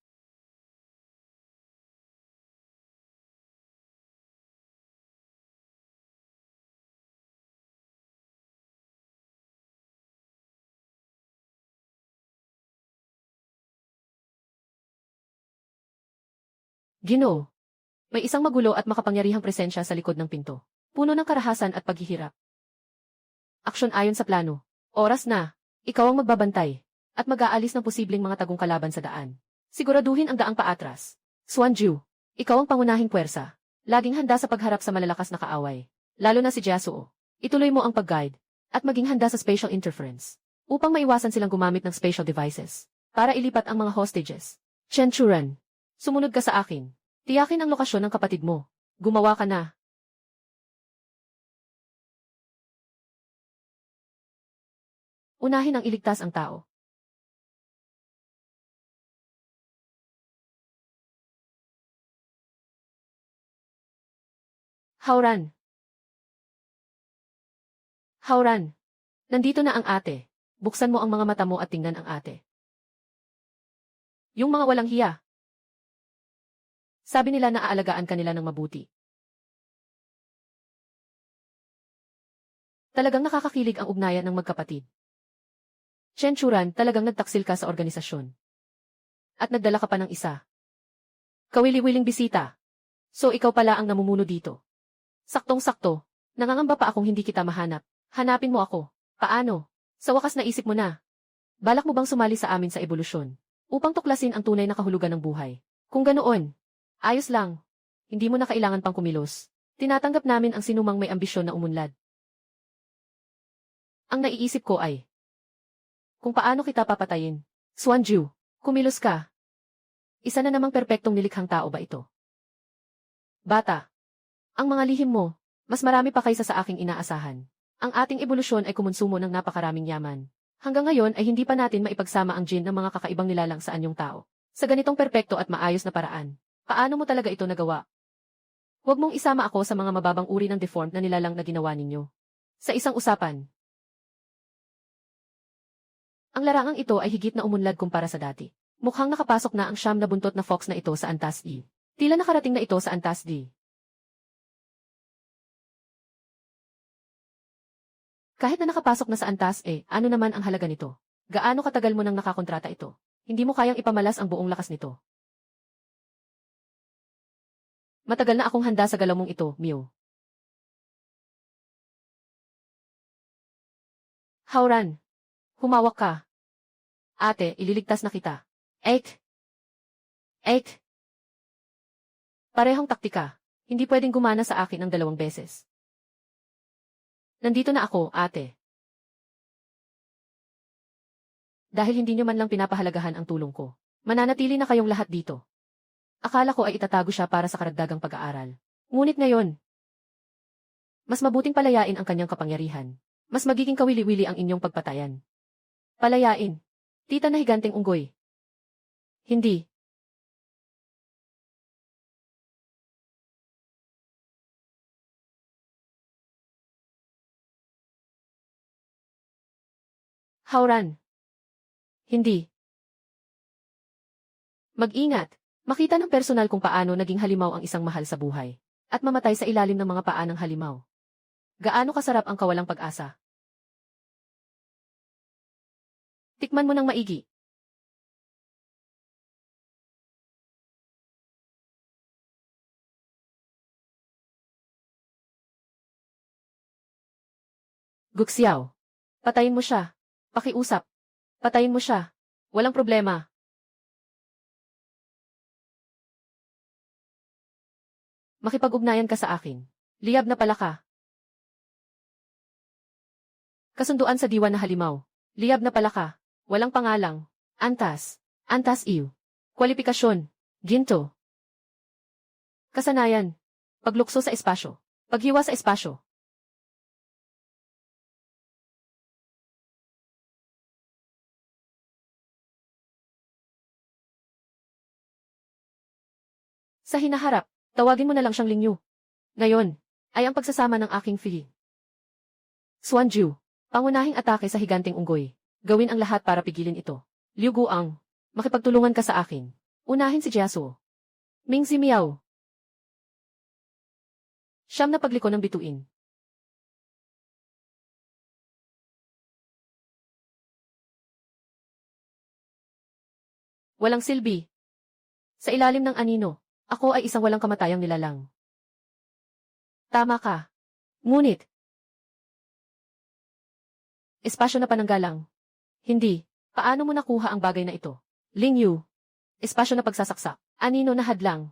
Ginoo. May isang magulo at makapangyarihang presensya sa likod ng pinto. Puno ng karahasan at paghihirap. Aksyon ayon sa plano. Oras na. Ikaw ang magbabantay. At mag-aalis ng posibleng mga tagong kalaban sa daan. Siguraduhin ang daang paatras. Xuanju. Ikaw ang pangunahing puwersa. Laging handa sa pagharap sa malalakas na kaaway. Lalo na si Jiasuo. Ituloy mo ang pag-guide. At maging handa sa spatial interference. Upang maiwasan silang gumamit ng spatial devices. Para ilipat ang mga hostages. Chen Churan. Sumunod ka sa akin. Tiyakin ang lokasyon ng kapatid mo. Gumawa ka na. Unahin ang iligtas ang tao. Hauran. Hauran. Nandito na ang ate. Buksan mo ang mga mata mo at tingnan ang ate. Yung mga walang hiya. Sabi nila na aalagaan ka nila ng mabuti. Talagang nakakakilig ang ugnayan ng magkapatid. Chen Churan, talagang nagtaksil ka sa organisasyon. At nagdala ka pa ng isa. Kawili-wiling bisita. So ikaw pala ang namumuno dito. Saktong-sakto. Nangangamba pa akong hindi kita mahanap. Hanapin mo ako. Paano? Sa wakas naisip mo na. Balak mo bang sumali sa amin sa ebolusyon? Upang tuklasin ang tunay na kahulugan ng buhay. Kung ganoon, ayos lang. Hindi mo na kailangan pang kumilos. Tinatanggap namin ang sinumang may ambisyon na umunlad. Ang naiisip ko ay, kung paano kita papatayin. Xuanju, kumilos ka. Isa na namang perpektong nilikhang tao ba ito? Bata. Ang mga lihim mo, mas marami pa kaysa sa aking inaasahan. Ang ating ebolusyon ay kumonsumo ng napakaraming yaman. Hanggang ngayon ay hindi pa natin maipagsama ang gene ng mga kakaibang nilalang sa anyong tao. Sa ganitong perpekto at maayos na paraan. Paano mo talaga ito nagawa? Huwag mong isama ako sa mga mababang uri ng deformed na nilalang na ginawa ninyo. Sa isang usapan. Ang larangang ito ay higit na umunlad kumpara sa dati. Mukhang nakapasok na ang siyam na buntot na fox na ito sa Antas E. Tila nakarating na ito sa Antas D. Kahit na nakapasok na sa Antas E, ano naman ang halaga nito? Gaano katagal mo nang nakakontrata ito? Hindi mo kayang ipamalas ang buong lakas nito. Matagal na akong handa sa galaw mong ito, Mew. Hauran. Humawak ka. Ate, ililigtas na kita. Eik. Eik. Parehong taktika. Hindi pwedeng gumana sa akin ng 2 beses. Nandito na ako, ate. Dahil hindi nyo man lang pinapahalagahan ang tulong ko. Mananatili na kayong lahat dito. Akala ko ay itatago siya para sa karagdagang pag-aaral. Ngunit ngayon, mas mabuting palayain ang kanyang kapangyarihan. Mas magiging kawili-wili ang inyong pagpatayan. Palayain. Tita na higanteng unggoy. Hindi. Hauran. Hindi. Mag-ingat. Makita ng personal kung paano naging halimaw ang isang mahal sa buhay. At mamatay sa ilalim ng mga paa ng halimaw. Gaano kasarap ang kawalang pag-asa. Tikman mo ng maigi. Guxiao. Patayin mo siya. Pakiusap. Patayin mo siya. Walang problema. Makipag-ugnayan ka sa akin. Liyab na pala ka. Kasunduan sa diwa na halimaw. Liyab na pala ka. Walang pangalang. Antas. Antas iw. Kwalipikasyon. Ginto. Kasanayan. Paglukso sa espasyo. Paghiwa sa espasyo. Sa hinaharap, tawagin mo na lang siyang Lingyu. Ngayon, ay ang pagsasama ng aking Fi. Xuanju. Pangunahing atake sa higanteng unggoy. Gawin ang lahat para pigilin ito. Liu Guang. Makipagtulungan ka sa akin. Unahin si Jiasu. Ming Zimiao. Siyam na pagliko ng bituin. Walang silbi. Sa ilalim ng anino, ako ay isang walang kamatayang nilalang. Tama ka. Ngunit, espasyo na pananggalang. Hindi. Paano mo nakuha ang bagay na ito? Lingyu. Espasyo na pagsasaksak. Anino na hadlang.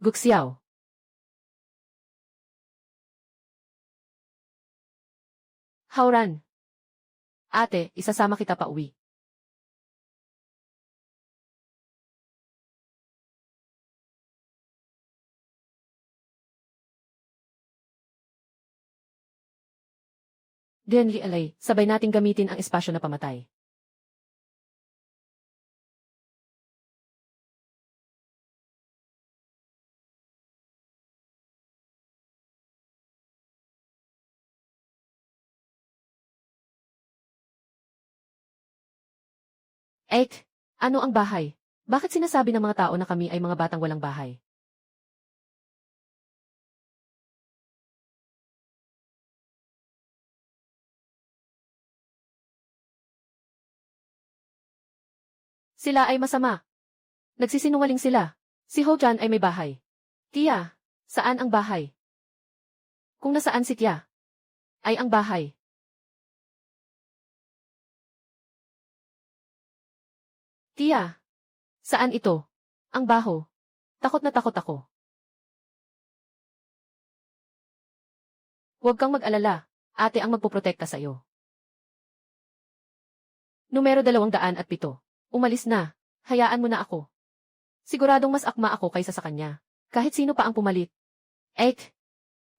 Guxiao. Hauran. Ate, isasama kita pa uwi. Denli alay, sabay nating gamitin ang espasyo na pamatay. Ek, ano ang bahay? Bakit sinasabi ng mga tao na kami ay mga batang walang bahay? Sila ay masama. Nagsisinungaling sila. Si Ho-chan ay may bahay. Tia, saan ang bahay? Kung nasaan si Tia, ay ang bahay. Tia, saan ito? Ang baho. Takot na takot ako. Huwag kang mag-alala. Ate ang magpoprotekta sa iyo. Numero 207. Umalis na. Hayaan mo na ako. Siguradong mas akma ako kaysa sa kanya. Kahit sino pa ang pumalit. Ek.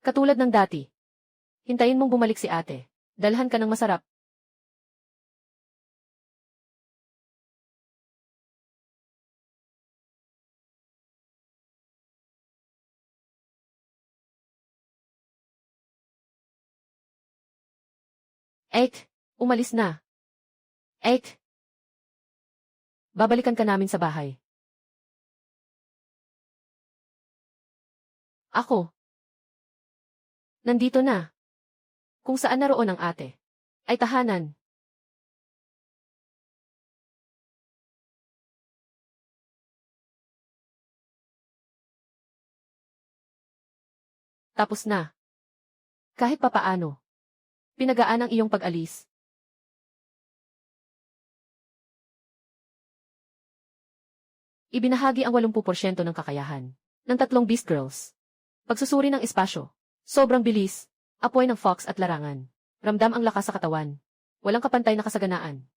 Katulad ng dati. Hintayin mong bumalik si ate. Dalhan ka ng masarap. Ek. Umalis na. Ek. Babalikan ka namin sa bahay. Ako. Nandito na. Kung saan naroon ang ate. Ay tahanan. Tapos na. Kahit papaano. Pinagaan ang iyong pag-alis. Ibinahagi ang 80% ng kakayahan ng 3 Beast Girls. Pagsusuri ng espasyo. Sobrang bilis. Apoy ng fox at larangan. Ramdam ang lakas sa katawan. Walang kapantay na kasaganaan.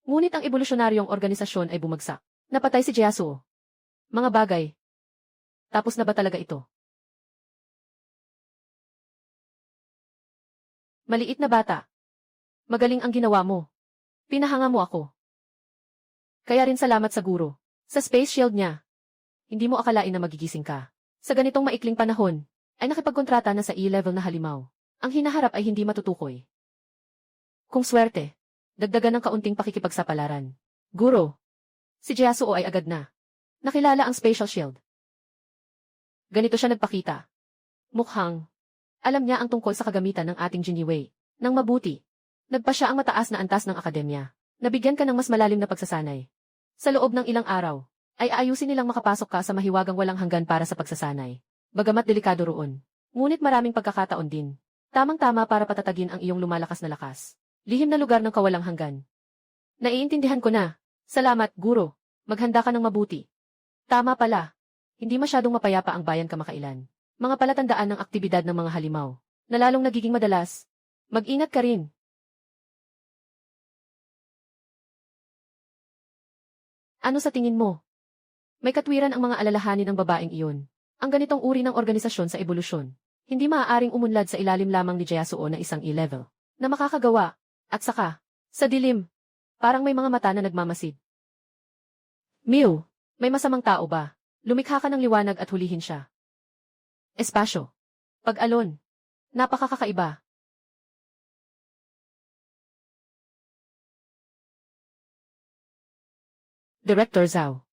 Ngunit ang evolusyonaryong organisasyon ay bumagsak. Napatay si Jiasu. Mga bagay. Tapos na ba talaga ito? Maliit na bata. Magaling ang ginawa mo. Pinahanga mo ako. Kaya rin salamat sa guro. Sa space shield niya. Hindi mo akalain na magigising ka. Sa ganitong maikling panahon, ay nakipagkontrata na sa E-level na halimaw. Ang hinaharap ay hindi matutukoy. Kung swerte, dagdagan ng kaunting pakikipagsapalaran. Guro. Si Jiasuo ay agad na. Nakilala ang spatial shield. Ganito siya nagpakita. Mukhang. Alam niya ang tungkol sa kagamitan ng ating Jiniwei. Nang mabuti. Nagpa siya ang mataas na antas ng akademya. Nabigyan ka ng mas malalim na pagsasanay. Sa loob ng ilang araw, ay aayusin nilang makapasok ka sa mahiwagang walang hanggan para sa pagsasanay. Bagamat delikado roon. Ngunit maraming pagkakataon din. Tamang-tama para patatagin ang iyong lumalakas na lakas. Lihim na lugar ng kawalang hanggan. Naiintindihan ko na. Salamat, guro. Maghanda ka ng mabuti. Tama pala. Hindi masyadong mapayapa ang bayan kamakailan. Mga palatandaan ng aktibidad ng mga halimaw, na lalong nagiging madalas. Mag-ingat ka rin. Ano sa tingin mo? May katwiran ang mga alalahanin ng babaeng iyon. Ang ganitong uri ng organisasyon sa ebolusyon, hindi maaaring umunlad sa ilalim lamang ni Yasuo na isang E-level, na makakagawa, at saka, sa dilim, parang may mga mata na nagmamasid. Mew, may masamang tao ba? Lumikha ka ng liwanag at hulihin siya. Espasyo. Pag-alon. Napakakakaiba. Director Zhao.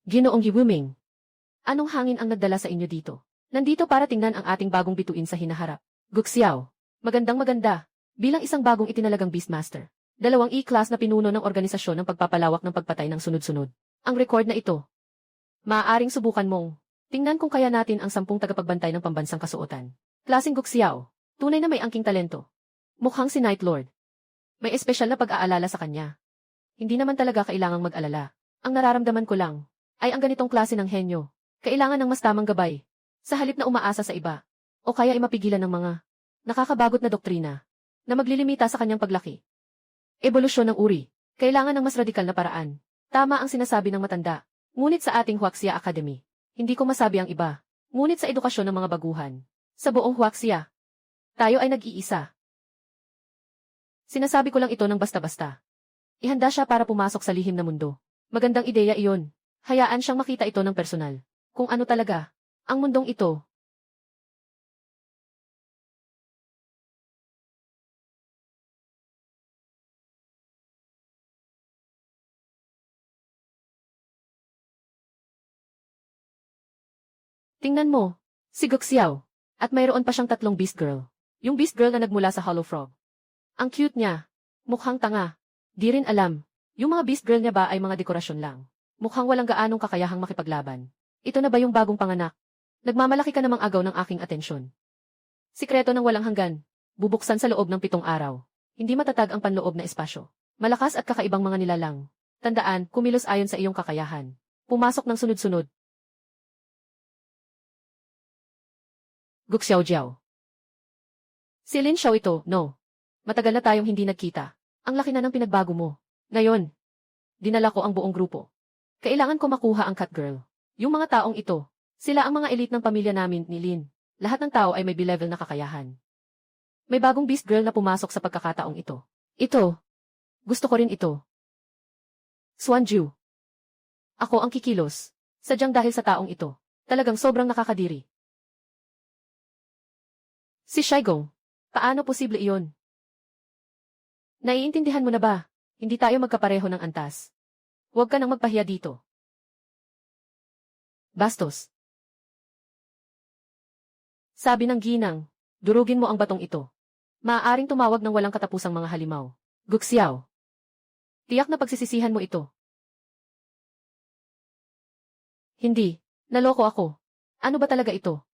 Ginoong Yiwuming. Anong hangin ang nagdala sa inyo dito? Nandito para tingnan ang ating bagong bituin sa hinaharap. Guxiao. Magandang maganda. Bilang isang bagong itinalagang Beastmaster. 2 E-class na pinuno ng organisasyon ng pagpapalawak ng pagpatay ng sunod-sunod. Ang record na ito. Maaaring subukan mong tingnan kung kaya natin ang 10 tagapagbantay ng pambansang kasuotan. Klaseng Guxiao. Tunay na may angking talento. Mukhang si Night Lord. May espesyal na pag-aalala sa kanya. Hindi naman talaga kailangang mag-alala. Ang nararamdaman ko lang ay ang ganitong klase ng henyo. Kailangan ng mas tamang gabay. Sa halip na umaasa sa iba. O kaya ay mapigilan ng mga nakakabagot na doktrina na maglilimita sa kanyang paglaki. Ebolusyon ng uri. Kailangan ng mas radikal na paraan. Tama ang sinasabi ng matanda. Ngunit sa ating Huaxia Academy, hindi ko masabi ang iba. Ngunit sa edukasyon ng mga baguhan, sa buong Huaxia, tayo ay nag-iisa. Sinasabi ko lang ito ng basta-basta. Ihanda siya para pumasok sa lihim na mundo. Magandang ideya iyon. Hayaan siyang makita ito ng personal. Kung ano talaga, ang mundong ito. Tingnan mo, si Guxiao. At mayroon pa siyang 3 Beast Girl. Yung Beast Girl na nagmula sa Hollow Frog. Ang cute niya. Mukhang tanga. Di rin alam. Yung mga Beast Girl niya ba ay mga dekorasyon lang? Mukhang walang gaanong kakayahang makipaglaban. Ito na ba yung bagong panganak? Nagmamalaki ka namang agaw ng aking atensyon. Sikreto ng walang hanggan. Bubuksan sa loob ng 7 araw. Hindi matatag ang panloob na espasyo. Malakas at kakaibang mga nilalang. Tandaan, kumilos ayon sa iyong kakayahan. Pumasok ng sunod-sunod. Guxiao Jiao. Si Lin Xiao ito, no? Matagal na tayong hindi nagkita. Ang laki na ng pinagbago mo. Ngayon, dinala ko ang buong grupo. Kailangan ko makuha ang Cat Girl. Yung mga taong ito, sila ang mga elite ng pamilya namin ni Lin. Lahat ng tao ay may B-level na kakayahan. May bagong Beast Girl na pumasok sa pagkakataong ito. Ito. Gusto ko rin ito. Xuanju. Ako ang kikilos. Sadyang dahil sa taong ito. Talagang sobrang nakakadiri. Si Shaigong. Paano posible iyon? Naiintindihan mo na ba? Hindi tayo magkapareho ng antas. Huwag ka nang magpahiya dito. Bastos. Sabi ng ginang, durugin mo ang batong ito. Maaaring tumawag ng walang katapusang mga halimaw. Guxiao. Tiyak na pagsisisihan mo ito. Hindi. Naloko ako. Ano ba talaga ito?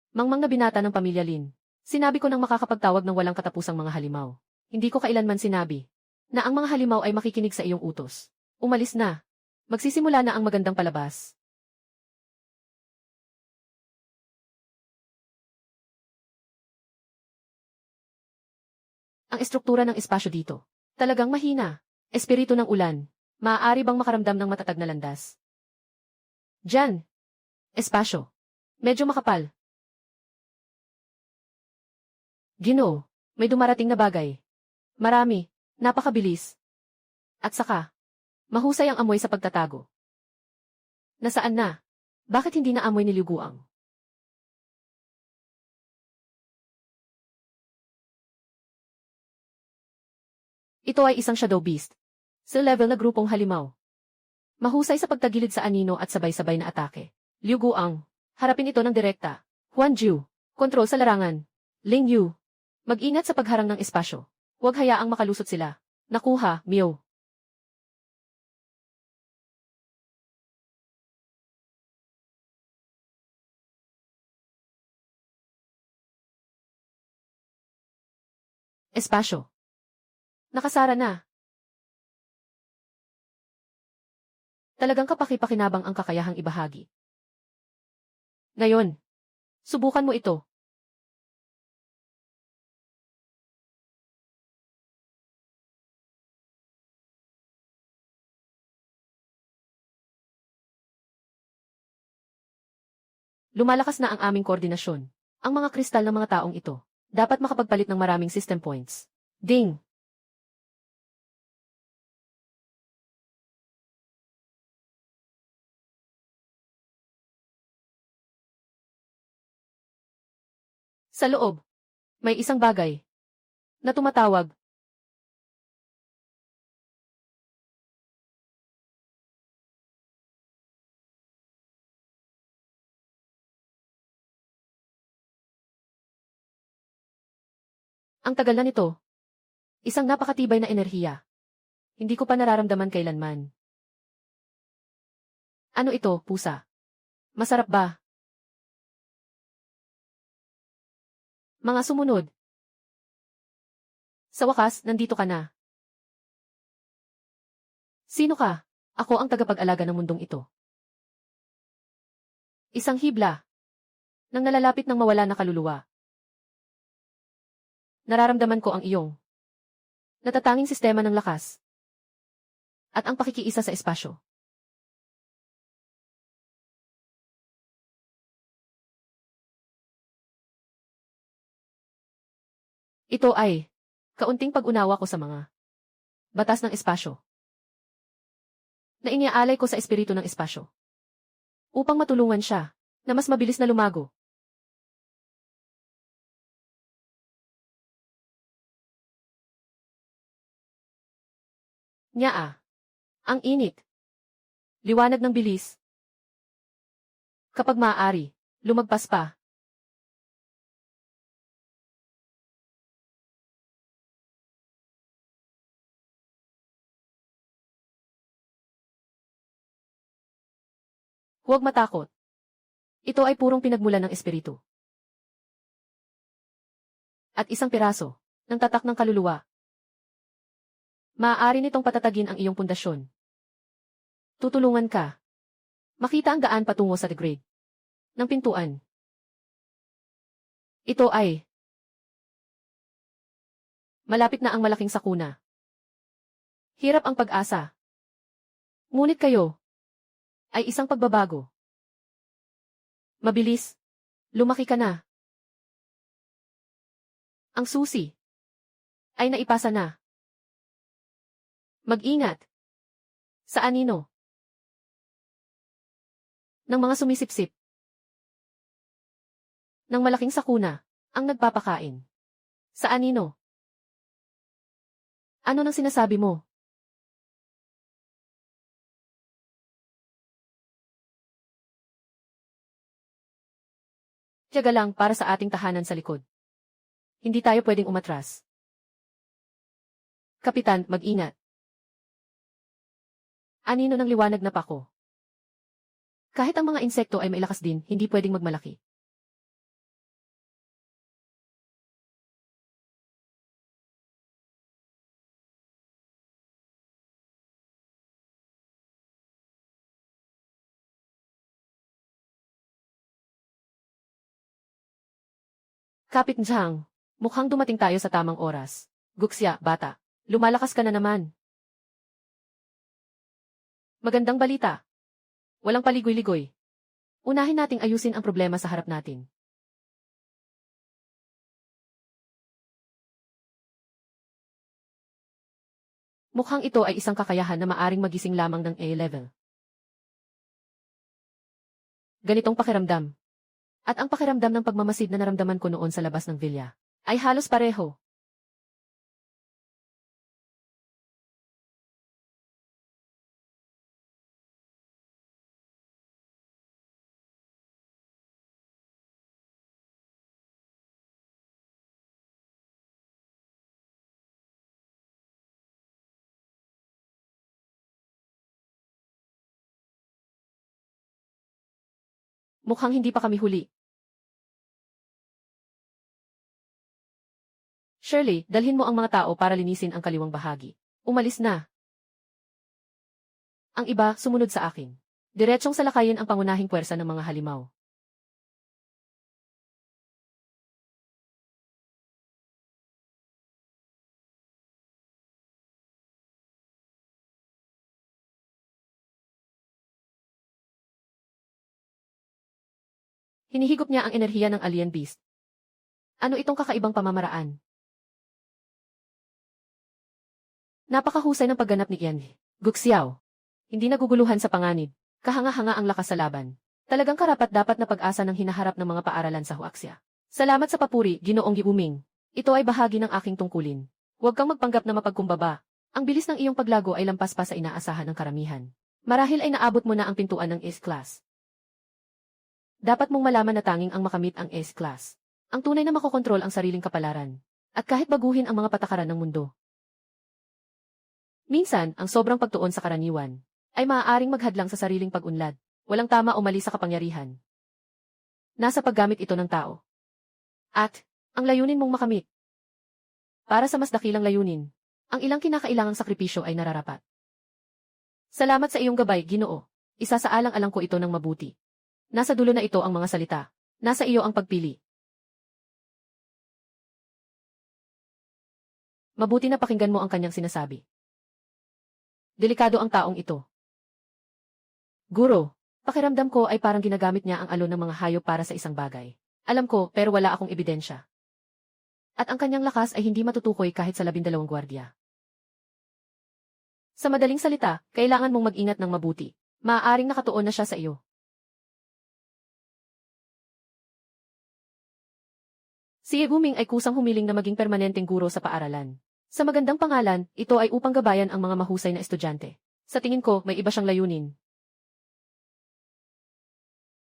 Mangmang na binata ng pamilya Lin. Sinabi ko nang makakapagtawag ng walang katapusang mga halimaw. Hindi ko kailanman sinabi na ang mga halimaw ay makikinig sa iyong utos. Umalis na. Magsisimula na ang magandang palabas. Ang estruktura ng espasyo dito. Talagang mahina. Espiritu ng ulan. Maaari bang makaramdam ng matatag na landas? Diyan. Espasyo. Medyo makapal. Ginoo, may dumarating na bagay. Marami. Napakabilis. At saka, mahusay ang amoy sa pagtatago. Nasaan na? Bakit hindi na amoy ni Liu Guang? Ito ay isang shadow beast. Sa level na grupong halimaw. Mahusay sa pagtagilid sa anino at sabay-sabay na atake. Liu Guang. Harapin ito ng direkta. Huan Ju. Kontrol sa larangan. Ling Yu. Mag-ingat sa pagharang ng espasyo. Huwag hayaang makalusot sila. Nakuha, Mew. Espasyo. Nakasara na. Talagang kapaki-pakinabang ang kakayahang ibahagi. Ngayon, subukan mo ito. Lumalakas na ang aming koordinasyon. Ang mga kristal ng mga taong ito dapat makapagpalit ng maraming system points. Ding! Sa loob, may isang bagay na tumatawag. Ang tagal na nito. Isang napakatibay na enerhiya. Hindi ko pa nararamdaman kailanman. Ano ito, pusa? Masarap ba? Mga sumunod. Sa wakas, nandito ka na. Sino ka? Ako ang tagapag-alaga ng mundong ito. Isang hibla. Nang nalalapit ng mawala na kaluluwa. Nararamdaman ko ang iyong natatanging sistema ng lakas at ang pakikiisa sa espasyo. Ito ay kaunting pag-unawa ko sa mga batas ng espasyo na iniaalay ko sa espiritu ng espasyo upang matulungan siya na mas mabilis na lumago. Nyaa. Ang init. Liwanag ng bilis. Kapag maaari, lumagpas pa. Huwag matakot. Ito ay purong pinagmulan ng espiritu. At isang piraso ng tatak ng kaluluwa. Maaari nitong patatagin ang iyong pundasyon. Tutulungan ka. Makita ang daan patungo sa the grade ng pintuan. Ito ay malapit na ang malaking sakuna. Hirap ang pag-asa. Ngunit kayo ay isang pagbabago. Mabilis. Lumaki ka na. Ang susi ay naipasa na. Mag-ingat. Sa anino ng mga sumisipsip ng malaking sakuna ang nagpapakain. Sa anino? Ano nang sinasabi mo? Tiyaga lang para sa ating tahanan sa likod. Hindi tayo pwedeng umatras. Kapitan, mag-ingat. Anino ng liwanag na pako. Kahit ang mga insekto ay mailakas din, hindi pwedeng magmalaki. Kapit Njang, mukhang dumating tayo sa tamang oras. Guxia, bata, lumalakas ka na naman. Magandang balita. Walang paligoy-ligoy. Unahin nating ayusin ang problema sa harap natin. Mukhang ito ay isang kakayahan na maaring magising lamang ng A-level. Ganitong pakiramdam. At ang pakiramdam ng pagmamasid na naramdaman ko noon sa labas ng villa ay halos pareho. Mukhang hindi pa kami huli. Shirley, dalhin mo ang mga tao para linisin ang kaliwang bahagi. Umalis na. Ang iba, sumunod sa akin. Diretsong salakayin ang pangunahing puwersa ng mga halimaw. Hinihigop niya ang enerhiya ng alien beast. Ano itong kakaibang pamamaraan? Napakahusay ng pagganap ni Ian. Guxiao. Hindi naguguluhan sa panganib. Kahanga-hanga ang lakas sa laban. Talagang karapat-dapat na pag-asa ng hinaharap ng mga paaralan sa Huaxia. Salamat sa papuri, Ginoong Giuming. Ito ay bahagi ng aking tungkulin. Huwag kang magpanggap na mapagkumbaba. Ang bilis ng iyong paglago ay lampas pa sa inaasahan ng karamihan. Marahil ay naabot mo na ang pintuan ng S-Class. Dapat mong malaman na tanging ang makamit ang S-Class. Ang tunay na makokontrol ang sariling kapalaran. At kahit baguhin ang mga patakaran ng mundo. Minsan, ang sobrang pagtuon sa karaniwan ay maaaring maghadlang sa sariling pag-unlad. Walang tama o mali sa kapangyarihan. Nasa paggamit ito ng tao. At, ang layunin mong makamit. Para sa mas dakilang layunin, ang ilang kinakailangang sakripisyo ay nararapat. Salamat sa iyong gabay, Ginoo. Isasaalang-alang ko ito ng mabuti. Nasa dulo na ito ang mga salita. Nasa iyo ang pagpili. Mabuti na pakinggan mo ang kanyang sinasabi. Delikado ang taong ito. Guro, pakiramdam ko ay parang ginagamit niya ang alon ng mga hayop para sa isang bagay. Alam ko, pero wala akong ebidensya. At ang kanyang lakas ay hindi matutukoy kahit sa 12 gwardiya. Sa madaling salita, kailangan mong mag-ingat ng mabuti. Maaaring nakatuon na siya sa iyo. Si Eguming ay kusang humiling na maging permanenteng guro sa paaralan. Sa magandang pangalan, ito ay upang gabayan ang mga mahusay na estudyante. Sa tingin ko, may iba siyang layunin.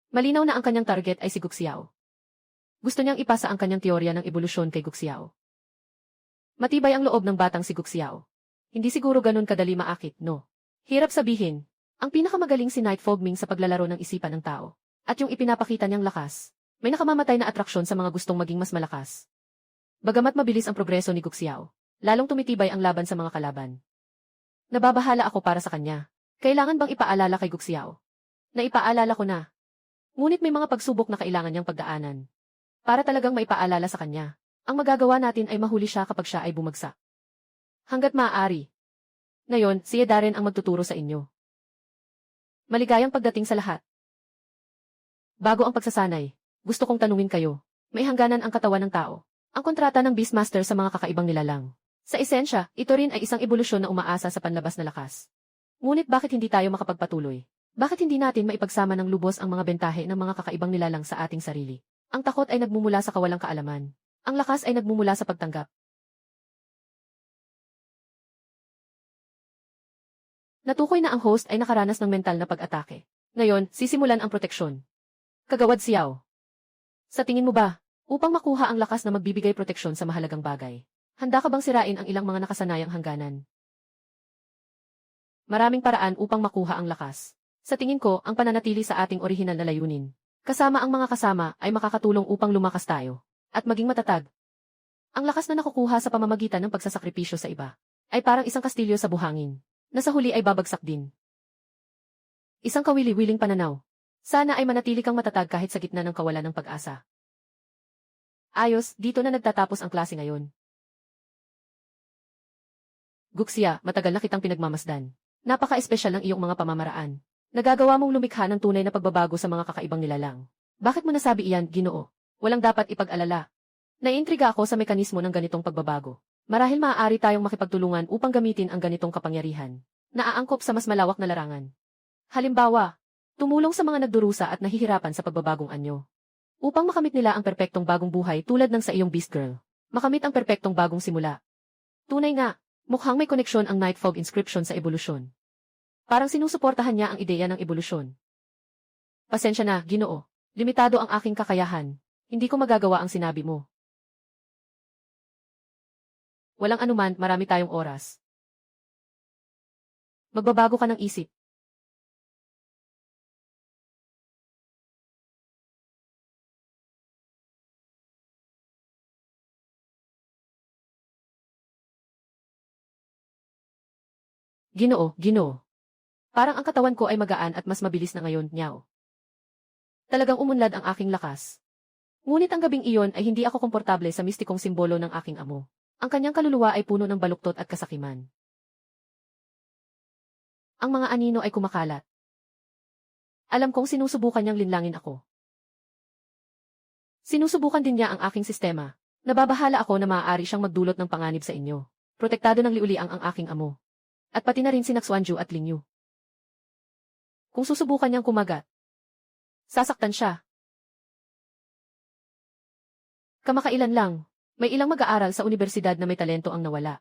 Malinaw na ang kanyang target ay si Guxiao. Gusto niyang ipasa ang kanyang teorya ng ebolusyon kay Guxiao. Matibay ang loob ng batang si Guxiao. Hindi siguro ganun kadali maakit, no? Hirap sabihin, ang pinakamagaling si Night Fogming sa paglalaro ng isipan ng tao. At yung ipinapakita niyang lakas, may nakamamatay na atraksyon sa mga gustong maging mas malakas. Bagamat mabilis ang progreso ni Guxiao, lalong tumitibay ang laban sa mga kalaban. Nababahala ako para sa kanya. Kailangan bang ipaalala kay Guxiao? Naipaalala ko na. Ngunit may mga pagsubok na kailangan niyang pagdaanan. Para talagang maipaalala sa kanya, ang magagawa natin ay mahuli siya kapag siya ay bumagsak. Hanggat maaari. Ngayon, si Darren ang magtuturo sa inyo. Maligayang pagdating sa lahat. Bago ang pagsasanay, gusto kong tanungin kayo, may hangganan ang katawan ng tao. Ang kontrata ng Beastmaster sa mga kakaibang nilalang. Sa esensya, ito rin ay isang ebolusyon na umaasa sa panlabas na lakas. Ngunit bakit hindi tayo makapagpatuloy? Bakit hindi natin maipagsama ng lubos ang mga bentahe ng mga kakaibang nilalang sa ating sarili? Ang takot ay nagmumula sa kawalang kaalaman. Ang lakas ay nagmumula sa pagtanggap. Natukoy na ang host ay nakaranas ng mental na pag-atake. Ngayon, sisimulan ang proteksyon. Kagawad Xiao. Sa tingin mo ba, upang makuha ang lakas na magbibigay proteksyon sa mahalagang bagay, handa ka bang sirain ang ilang mga nakasanayang hangganan? Maraming paraan upang makuha ang lakas. Sa tingin ko, ang pananatili sa ating orihinal na layunin, kasama ang mga kasama, ay makakatulong upang lumakas tayo, at maging matatag. Ang lakas na nakukuha sa pamamagitan ng pagsasakripisyo sa iba, ay parang isang kastilyo sa buhangin, na sa huli ay babagsak din. Isang kawili-wiling pananaw. Sana ay manatili kang matatag kahit sa gitna ng kawalan ng pag-asa. Ayos, dito na nagtatapos ang klase ngayon. Guxia, matagal na kitang pinagmamasdan. Napaka-espesyal ng iyong mga pamamaraan. Nagagawa mong lumikha ng tunay na pagbabago sa mga kakaibang nilalang. Bakit mo nasabi iyan, Ginoo? Walang dapat ipag-alala. Naiintriga ako sa mekanismo ng ganitong pagbabago. Marahil maaari tayong makipagtulungan upang gamitin ang ganitong kapangyarihan. Naaangkop sa mas malawak na larangan. Halimbawa, tumulong sa mga nagdurusa at nahihirapan sa pagbabagong anyo. Upang makamit nila ang perpektong bagong buhay tulad ng sa iyong Beast Girl. Makamit ang perpektong bagong simula. Tunay nga, mukhang may koneksyon ang Nightfog inscription sa ebolusyon. Parang sinusuportahan niya ang ideya ng ebolusyon. Pasensya na, Ginoo. Limitado ang aking kakayahan. Hindi ko magagawa ang sinabi mo. Walang anuman, marami tayong oras. Magbabago ka ng isip. Ginoo, Ginoo. Parang ang katawan ko ay magaan at mas mabilis na ngayon, nyaw. Talagang umunlad ang aking lakas. Ngunit ang gabing iyon ay hindi ako komportable sa mistikong simbolo ng aking amo. Ang kanyang kaluluwa ay puno ng baluktot at kasakiman. Ang mga anino ay kumakalat. Alam kong sinusubukan niyang linlangin ako. Sinusubukan din niya ang aking sistema. Nababahala ako na maaari siyang magdulot ng panganib sa inyo. Protektado ng liuliang ang aking amo. At pati na rin si Naxuanju at Lingyu. Kung susubukan niyang kumagat, sasaktan siya. Kamakailan lang, may ilang mag-aaral sa universidad na may talento ang nawala.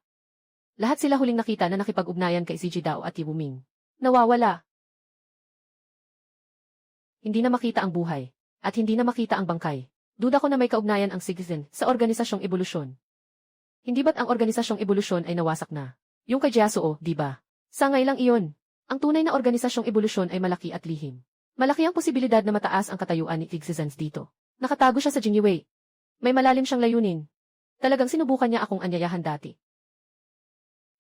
Lahat sila huling nakita na nakipag-ugnayan kay Ziji Dao at Yibuming. Nawawala. Hindi na makita ang buhay, at hindi na makita ang bangkay. Duda ko na may kaugnayan ang Citizen sa organisasyong ebolusyon. Hindi ba't ang organisasyong ebolusyon ay nawasak na? Yung kay Jiasuo, di ba? Sangay lang iyon. Ang tunay na organisasyong ebolusyon ay malaki at lihim. Malaki ang posibilidad na mataas ang katayuan ni Citizen dito. Nakatago siya sa Jingyue. May malalim siyang layunin. Talagang sinubukan niya akong anyayahan dati.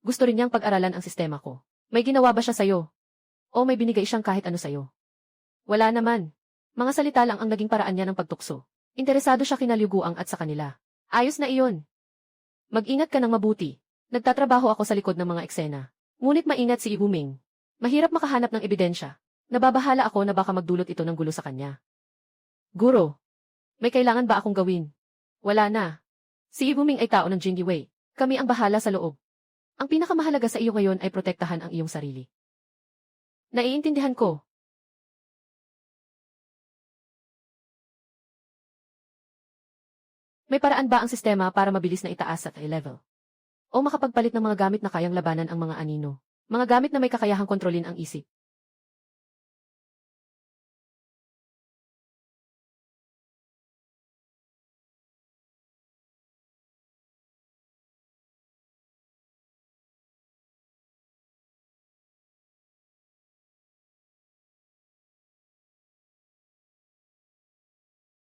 Gusto rin niyang pag-aralan ang sistema ko. May ginawa ba siya sa'yo? O may binigay siyang kahit ano sa'yo? Wala naman. Mga salita lang ang naging paraan niya ng pagtukso. Interesado siya kina Liu Guang at sa kanila. Ayos na iyon. Mag-ingat ka ng mabuti. Nagtatrabaho ako sa likod ng mga eksena. Ngunit maingat si Yibuming. Mahirap makahanap ng ebidensya. Nababahala ako na baka magdulot ito ng gulo sa kanya. Guro, may kailangan ba akong gawin? Wala na. Si Yibuming ay tao ng Jingyue. Kami ang bahala sa loob. Ang pinakamahalaga sa iyo ngayon ay protektahan ang iyong sarili. Naiintindihan ko. May paraan ba ang sistema para mabilis na itaas at i-level? O makapagpalit ng mga gamit na kayang labanan ang mga anino? Mga gamit na may kakayahang kontrolin ang isip.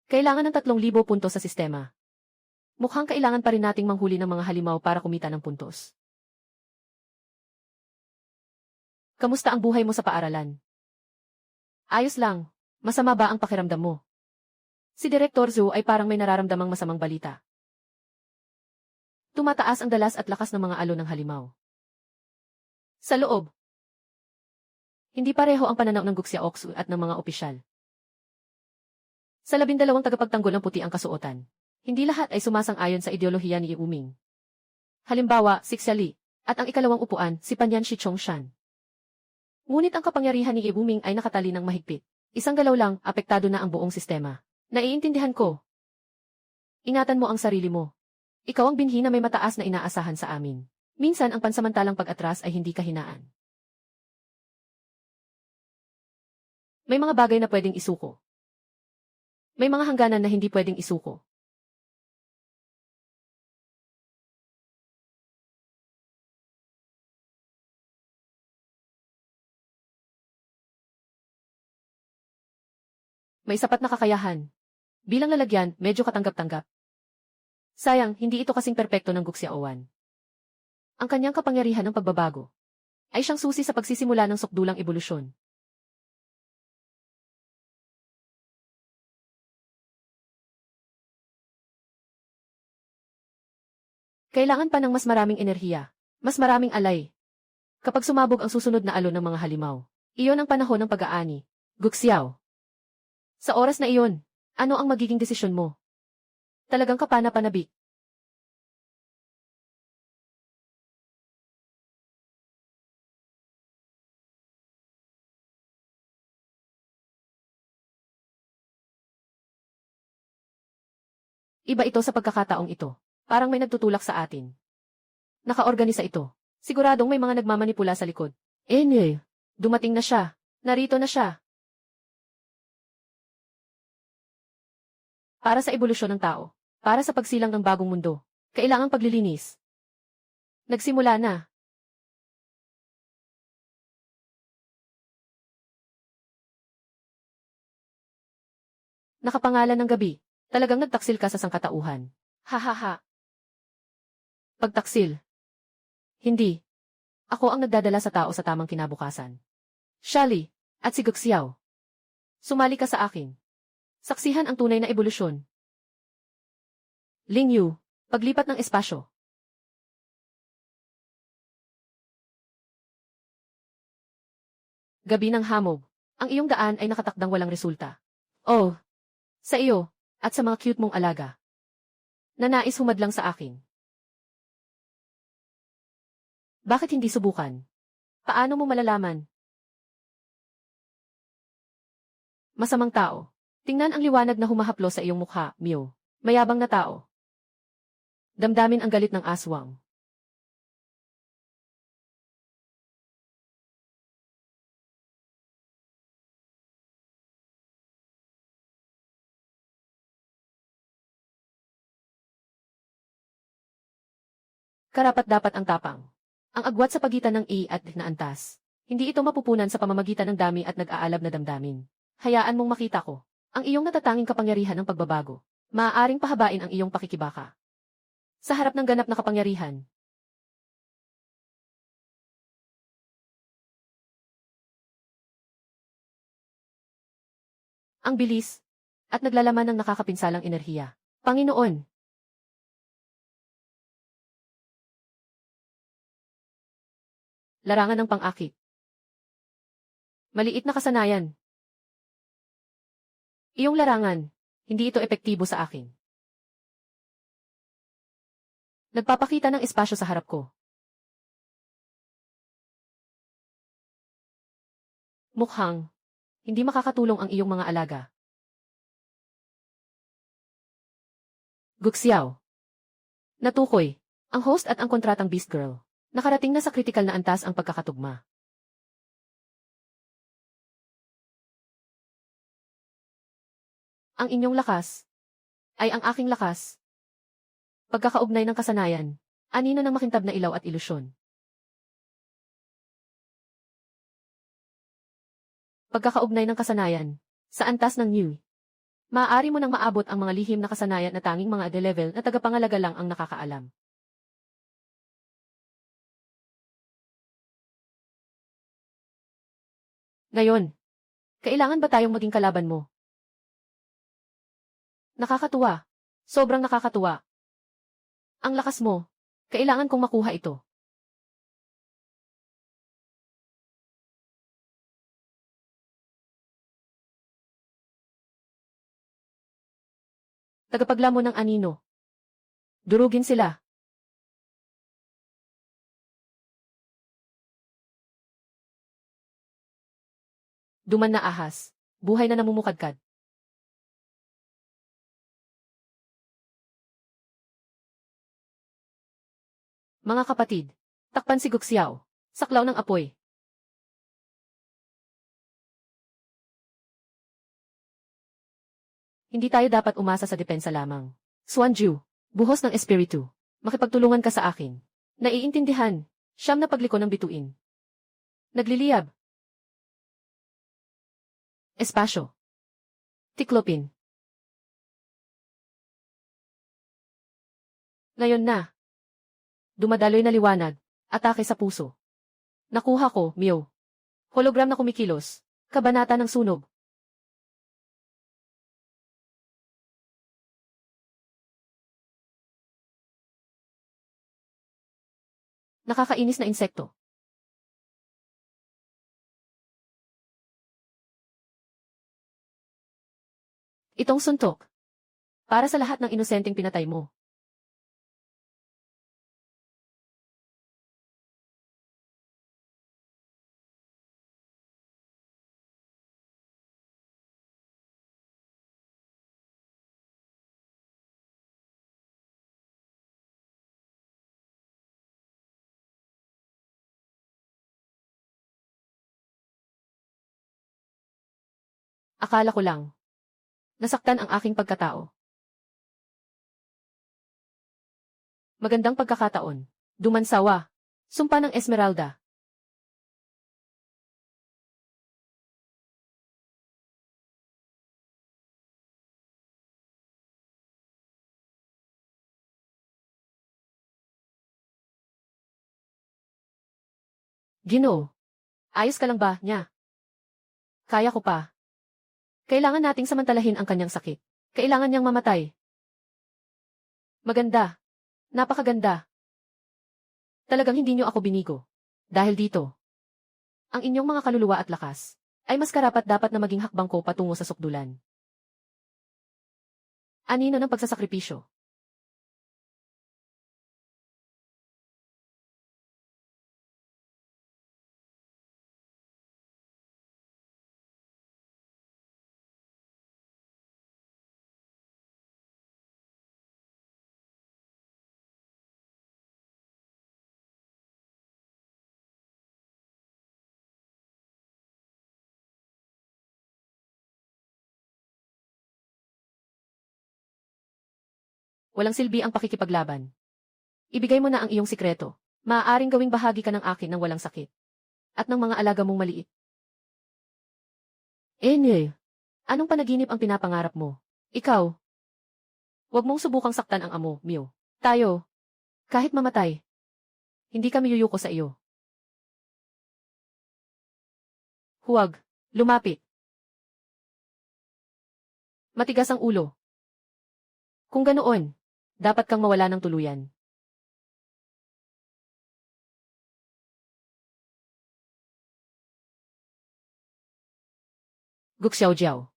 Kailangan ng 3,000 puntos sa sistema. Mukhang kailangan pa rin nating manghuli ng mga halimaw para kumita ng puntos. Kamusta ang buhay mo sa paaralan? Ayos lang. Masama ba ang pakiramdam mo? Si Direktor Zhu ay parang may nararamdamang masamang balita. Tumataas ang dalas at lakas ng mga alon ng halimaw. Sa loob. Hindi pareho ang pananaw ng Guxiaoxu at ng mga opisyal. Sa 12 tagapagtanggol ng puti ang kasuotan. Hindi lahat ay sumasang-ayon sa ideolohiya ni Yibuming. Halimbawa, si Xiali, at ang ikalawang upuan, si Panyan Shichongshan. Ngunit ang kapangyarihan ni Yibuming ay nakatali ng mahigpit. Isang galaw lang, apektado na ang buong sistema. Naiintindihan ko. Ingatan mo ang sarili mo. Ikaw ang binhi na may mataas na inaasahan sa amin. Minsan ang pansamantalang pag-atras ay hindi kahinaan. May mga bagay na pwedeng isuko. May mga hangganan na hindi pwedeng isuko. May sapat na kakayahan. Bilang lalagyan, medyo katanggap-tanggap. Sayang, hindi ito kasing perpekto ng Guxiaowan. Ang kanyang kapangyarihan ng pagbabago ay siyang susi sa pagsisimula ng sukdulang ebolusyon. Kailangan pa ng mas maraming enerhiya, mas maraming alay. Kapag sumabog ang susunod na alon ng mga halimaw, iyon ang panahon ng pag-aani. Guxiao. Sa oras na iyon, ano ang magiging desisyon mo? Talagang kapana-panabik. Iba ito sa pagkakataong ito. Parang may nagtutulak sa atin. Nakaorganisa ito. Siguradong may mga nagmamanipula sa likod. Dumating na siya. Narito na siya. Para sa ebolusyon ng tao. Para sa pagsilang ng bagong mundo. Kailangang paglilinis. Nagsimula na. Nakapangalan ng gabi. Talagang nagtaksil ka sa sangkatauhan. Ha ha ha. Pagtaksil. Hindi. Ako ang nagdadala sa tao sa tamang kinabukasan. Shali, at si Guxiao. Sumali ka sa akin. Saksihan ang tunay na ebolusyon. Ling Yu, paglipat ng espasyo. Gabi ng hamog. Ang iyong daan ay nakatakdang walang resulta. Oh, sa iyo, at sa mga cute mong alaga. Na nais humadlang sa akin. Bakit hindi subukan? Paano mo malalaman? Masamang tao. Tingnan ang liwanag na humahaplo sa iyong mukha, Mew. Mayabang na tao. Damdamin ang galit ng aswang. Karapat-dapat ang tapang. Ang agwat sa pagitan ng I at na antas. Hindi ito mapupunan sa pamamagitan ng dami at nag-aalab na damdamin. Hayaan mong makita ko. Ang iyong natatanging kapangyarihan ng pagbabago. Maaaring pahabain ang iyong pakikibaka. Sa harap ng ganap na kapangyarihan. Ang bilis. At naglalaman ng nakakapinsalang enerhiya. Panginoon! Larangan ng pang-akit. Maliit na kasanayan. Iyong larangan, hindi ito epektibo sa akin. Nagpapakita ng espasyo sa harap ko. Mukhang, hindi makakatulong ang iyong mga alaga. Guxiao. Natukoy, ang host at ang kontratang Beast Girl. Nakarating na sa kritikal na antas ang pagkakatugma. Ang inyong lakas ay ang aking lakas. Pagkakaugnay ng kasanayan, anino ng makintab na ilaw at ilusyon. Pagkakaugnay ng kasanayan, sa antas ng New. Maaari mo nang maabot ang mga lihim na kasanayan na tanging mga de-level na tagapangalaga lang ang nakakaalam. Ngayon, kailangan ba tayong maging kalaban mo? Nakakatuwa. Sobrang nakakatuwa. Ang lakas mo. Kailangan kong makuha ito. Tagapaglamon ng anino. Durugin sila. Duman na ahas. Buhay na namumukadkad. Mga kapatid, takpan si Guxiao. Saklaw ng apoy. Hindi tayo dapat umasa sa depensa lamang. Suanju, buhos ng espiritu. Makipagtulungan ka sa akin. Naiintindihan. Siyam na pagliko ng bituin. Nagliliyab. Espasyo. Tiklopin. Ngayon na. Dumadaloy na liwanag. Atake sa puso. Nakuha ko, Mew. Hologram na kumikilos. Kabanata ng sunog. Nakakainis na insekto. Itong suntok. Para sa lahat ng inosenteng pinatay mo. Akala ko lang. Nasaktan ang aking pagkatao. Magandang pagkakataon. Dumansawa. Sumpa ng Esmeralda. Ginoo. Ayos ka lang ba niya? Kaya ko pa. Kailangan nating samantalahin ang kanyang sakit. Kailangan niyang mamatay. Maganda. Napakaganda. Talagang hindi niyo ako binigo. Dahil dito, ang inyong mga kaluluwa at lakas ay mas karapat dapat na maging hakbang ko patungo sa sukdulan. Anino ng pagsasakripisyo. Walang silbi ang pakikipaglaban. Ibigay mo na ang iyong sikreto. Maaaring gawing bahagi ka ng akin ng walang sakit. At ng mga alaga mong maliit. Anong panaginip ang pinapangarap mo? Ikaw. Huwag mong subukang saktan ang amo, Mew. Tayo. Kahit mamatay. Hindi kami yuyuko sa iyo. Huwag. Lumapit. Matigas ang ulo. Kung ganoon, dapat kang mawala ng tuluyan. Guxiaojiao.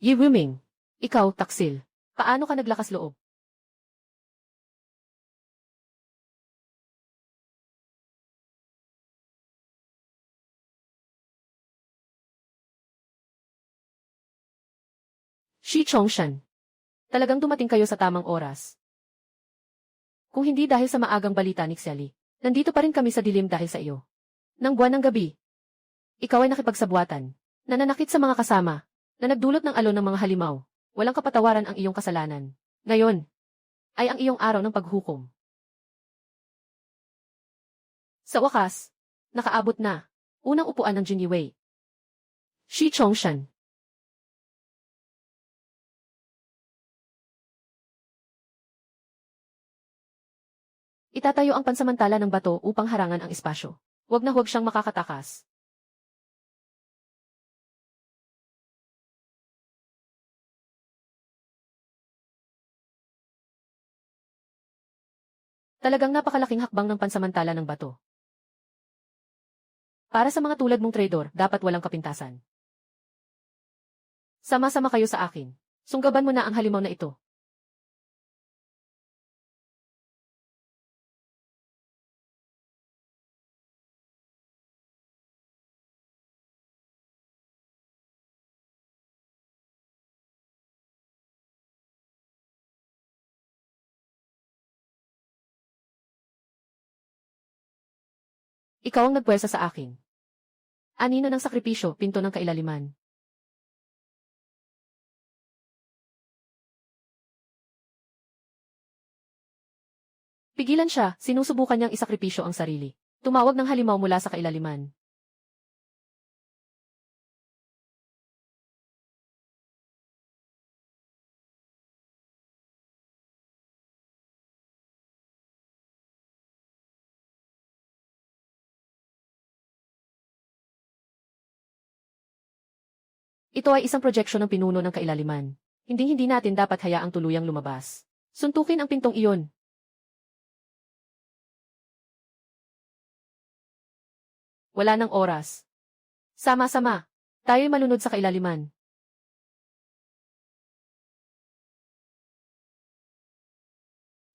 Yi Wuming. Ikaw, taksil. Paano ka naglakas loob? Shi Chongshan. Talagang dumating kayo sa tamang oras. Kung hindi dahil sa maagang balita ni Xiali, nandito pa rin kami sa dilim dahil sa iyo. Nang buwan ng gabi, ikaw ay nakipagsabwatan, nananakit sa mga kasama, na nagdulot ng alon ng mga halimaw. Walang kapatawaran ang iyong kasalanan. Ngayon, ay ang iyong araw ng paghukom. Sa wakas, nakaabot na, unang upuan ng Jiniwei. Shi Chongshan. Itatayo ang pansamantala ng bato upang harangan ang espasyo. Huwag na huwag siyang makakatakas. Talagang napakalaking hakbang ng pansamantala ng bato. Para sa mga tulad mong traidor, dapat walang kapintasan. Sama-sama kayo sa akin. Sunggaban mo na ang halimaw na ito. Ikaw ang nagpuwersa sa akin. Anino ng sakripisyo, pinto ng kailaliman. Pigilan siya, sinusubukan niyang isakripisyo ang sarili. Tumawag ng halimaw mula sa kailaliman. Ito ay isang projeksyon ng pinuno ng kailaliman. Hindi natin dapat hayaang tuluyang lumabas. Suntukin ang pintong iyon. Wala ng oras. Sama-sama. Tayo'y malunod sa kailaliman.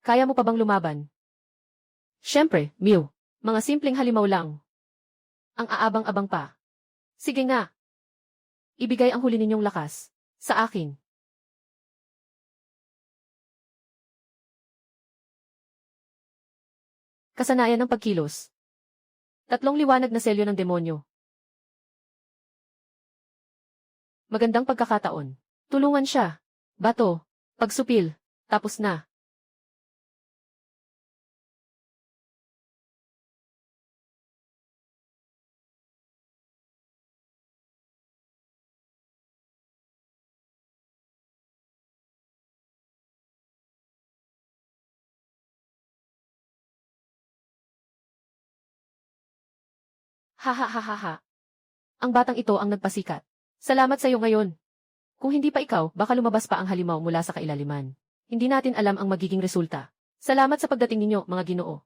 Kaya mo pa bang lumaban? Siyempre, Mew. Mga simpleng halimaw lang. Ang aabang-abang pa. Sige nga. Ibigay ang huli ninyong lakas. Sa akin. Kasanayan ng pagkilos. Tatlong liwanag na selyo ng demonyo. Magandang pagkakataon. Tulungan siya. Bato. Pagsupil. Tapos na. Ha ha ha ha ha. Ang batang ito ang nagpasikat. Salamat sa iyo ngayon. Kung hindi pa ikaw, baka lumabas pa ang halimaw mula sa kailaliman. Hindi natin alam ang magiging resulta. Salamat sa pagdating ninyo, mga Ginoo.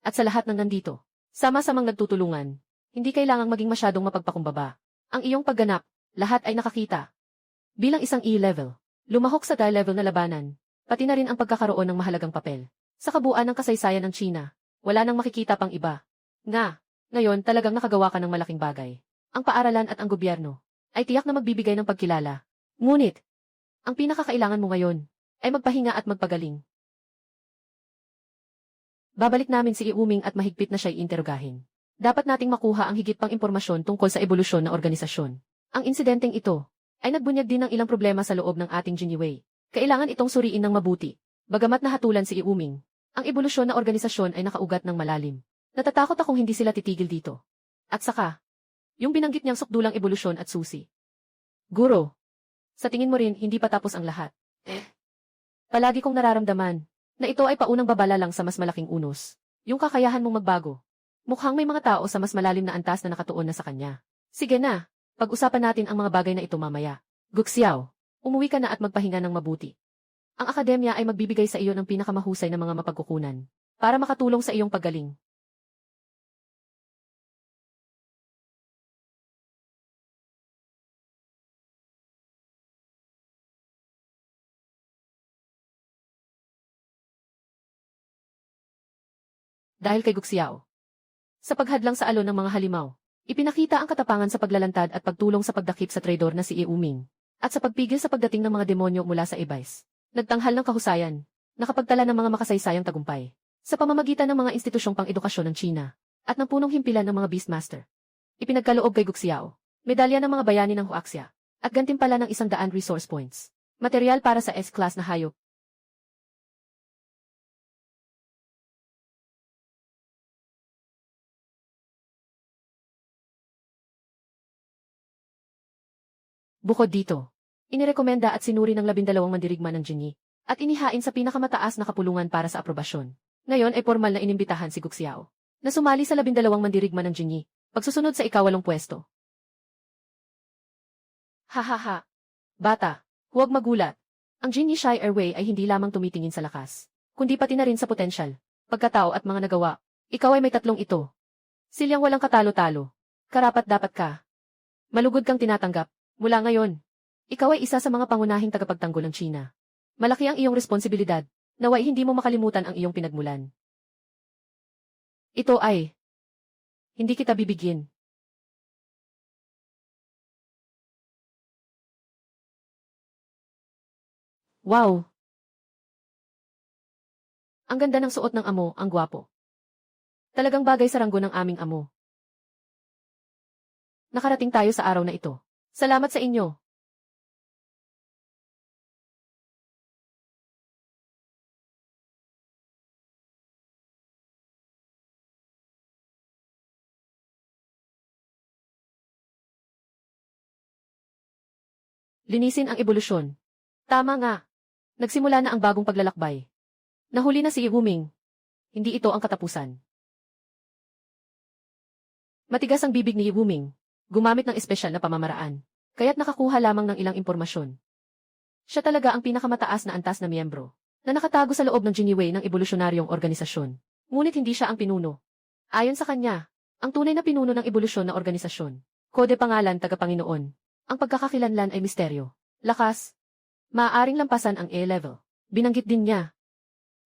At sa lahat ng nandito. Sama-samang nagtutulungan. Hindi kailangang maging masyadong mapagpakumbaba. Ang iyong pagganap, lahat ay nakakita. Bilang isang E-level, lumahok sa D-level na labanan, pati na rin ang pagkakaroon ng mahalagang papel. Sa kabuuan ng kasaysayan ng China, wala nang makikita pang iba. Ngayon talagang nakagawa ka ng malaking bagay. Ang paaralan at ang gobyerno ay tiyak na magbibigay ng pagkilala. Ngunit, ang pinakakailangan mo ngayon ay magpahinga at magpagaling. Babalik namin si Iuming at mahigpit na siya'y interogahin. Dapat nating makuha ang higit pang impormasyon tungkol sa ebolusyon ng organisasyon. Ang insidenteng ito ay nagbunyag din ng ilang problema sa loob ng ating Jinniwei. Kailangan itong suriin ng mabuti. Bagamat nahatulan si Iuming, ang ebolusyon na organisasyon ay nakaugat ng malalim. Natatakot akong hindi sila titigil dito. At saka, yung binanggit niyang sukdulang ebolusyon at susi. Guro, sa tingin mo rin hindi pa tapos ang lahat. Palagi kong nararamdaman na ito ay paunang babala lang sa mas malaking unos. Yung kakayahan mong magbago. Mukhang may mga tao sa mas malalim na antas na nakatuon na sa kanya. Sige na, pag-usapan natin ang mga bagay na ito mamaya. Guxiao, umuwi ka na at magpahinga ng mabuti. Ang akademya ay magbibigay sa iyo ng pinakamahusay na mga mapagkukunan para makatulong sa iyong paggaling. Dahil kay Guxiao. Sa paghadlang sa alon ng mga halimaw, ipinakita ang katapangan sa paglalantad at pagtulong sa pagdakip sa traidor na si Iuming, at sa pagpigil sa pagdating ng mga demonyo mula sa Ebais. Nagtanghal ng kahusayan, nakapagtala ng mga makasaysayang tagumpay, sa pamamagitan ng mga institusyong pang-edukasyon ng China, at ng punong himpilan ng mga Beastmaster. Ipinagkaloob kay Guxiao, medalya ng mga bayani ng Huaxia, at gantimpala ng 100 resource points. Material para sa S-class na hayop. Bukod dito, inirekomenda at sinuri ng 12 mandirigma ng Jinyi, at inihain sa pinakamataas na kapulungan para sa aprobasyon. Ngayon ay formal na inimbitahan si Guxiao, na sumali sa 12 mandirigma ng Jinyi, pagsusunod sa ika-8 pwesto. Hahaha. Bata, huwag magulat. Ang Jinyi Shy Airway ay hindi lamang tumitingin sa lakas, kundi pati na rin sa potensyal, pagkatao at mga nagawa. Ikaw ay may tatlong ito. Silyang walang katalo-talo. Karapat dapat ka. Malugod kang tinatanggap. Mula ngayon, ikaw ay isa sa mga pangunahing tagapagtanggol ng China. Malaki ang iyong responsibilidad, naway hindi mo makalimutan ang iyong pinagmulan. Ito ay, hindi kita bibigyan. Wow! Ang ganda ng suot ng amo, ang gwapo. Talagang bagay sa ranggo ng aming amo. Nakarating tayo sa araw na ito. Salamat sa inyo. Linisin ang ebolusyon. Tama nga. Nagsimula na ang bagong paglalakbay. Nahuli na si Iwuming. Hindi ito ang katapusan. Matigas ang bibig ni Iwuming. Gumamit ng espesyal na pamamaraan. Kaya't nakakuha lamang ng ilang impormasyon. Siya talaga ang pinakamataas na antas na miyembro na nakatago sa loob ng Jinniwei ng evolusyonaryong organisasyon. Ngunit hindi siya ang pinuno. Ayon sa kanya, ang tunay na pinuno ng ebolusyon na organisasyon. Kode pangalan taga-Panginoon. Ang pagkakakilanlan ay misteryo. Lakas. Maaaring lampasan ang A-level. Binanggit din niya.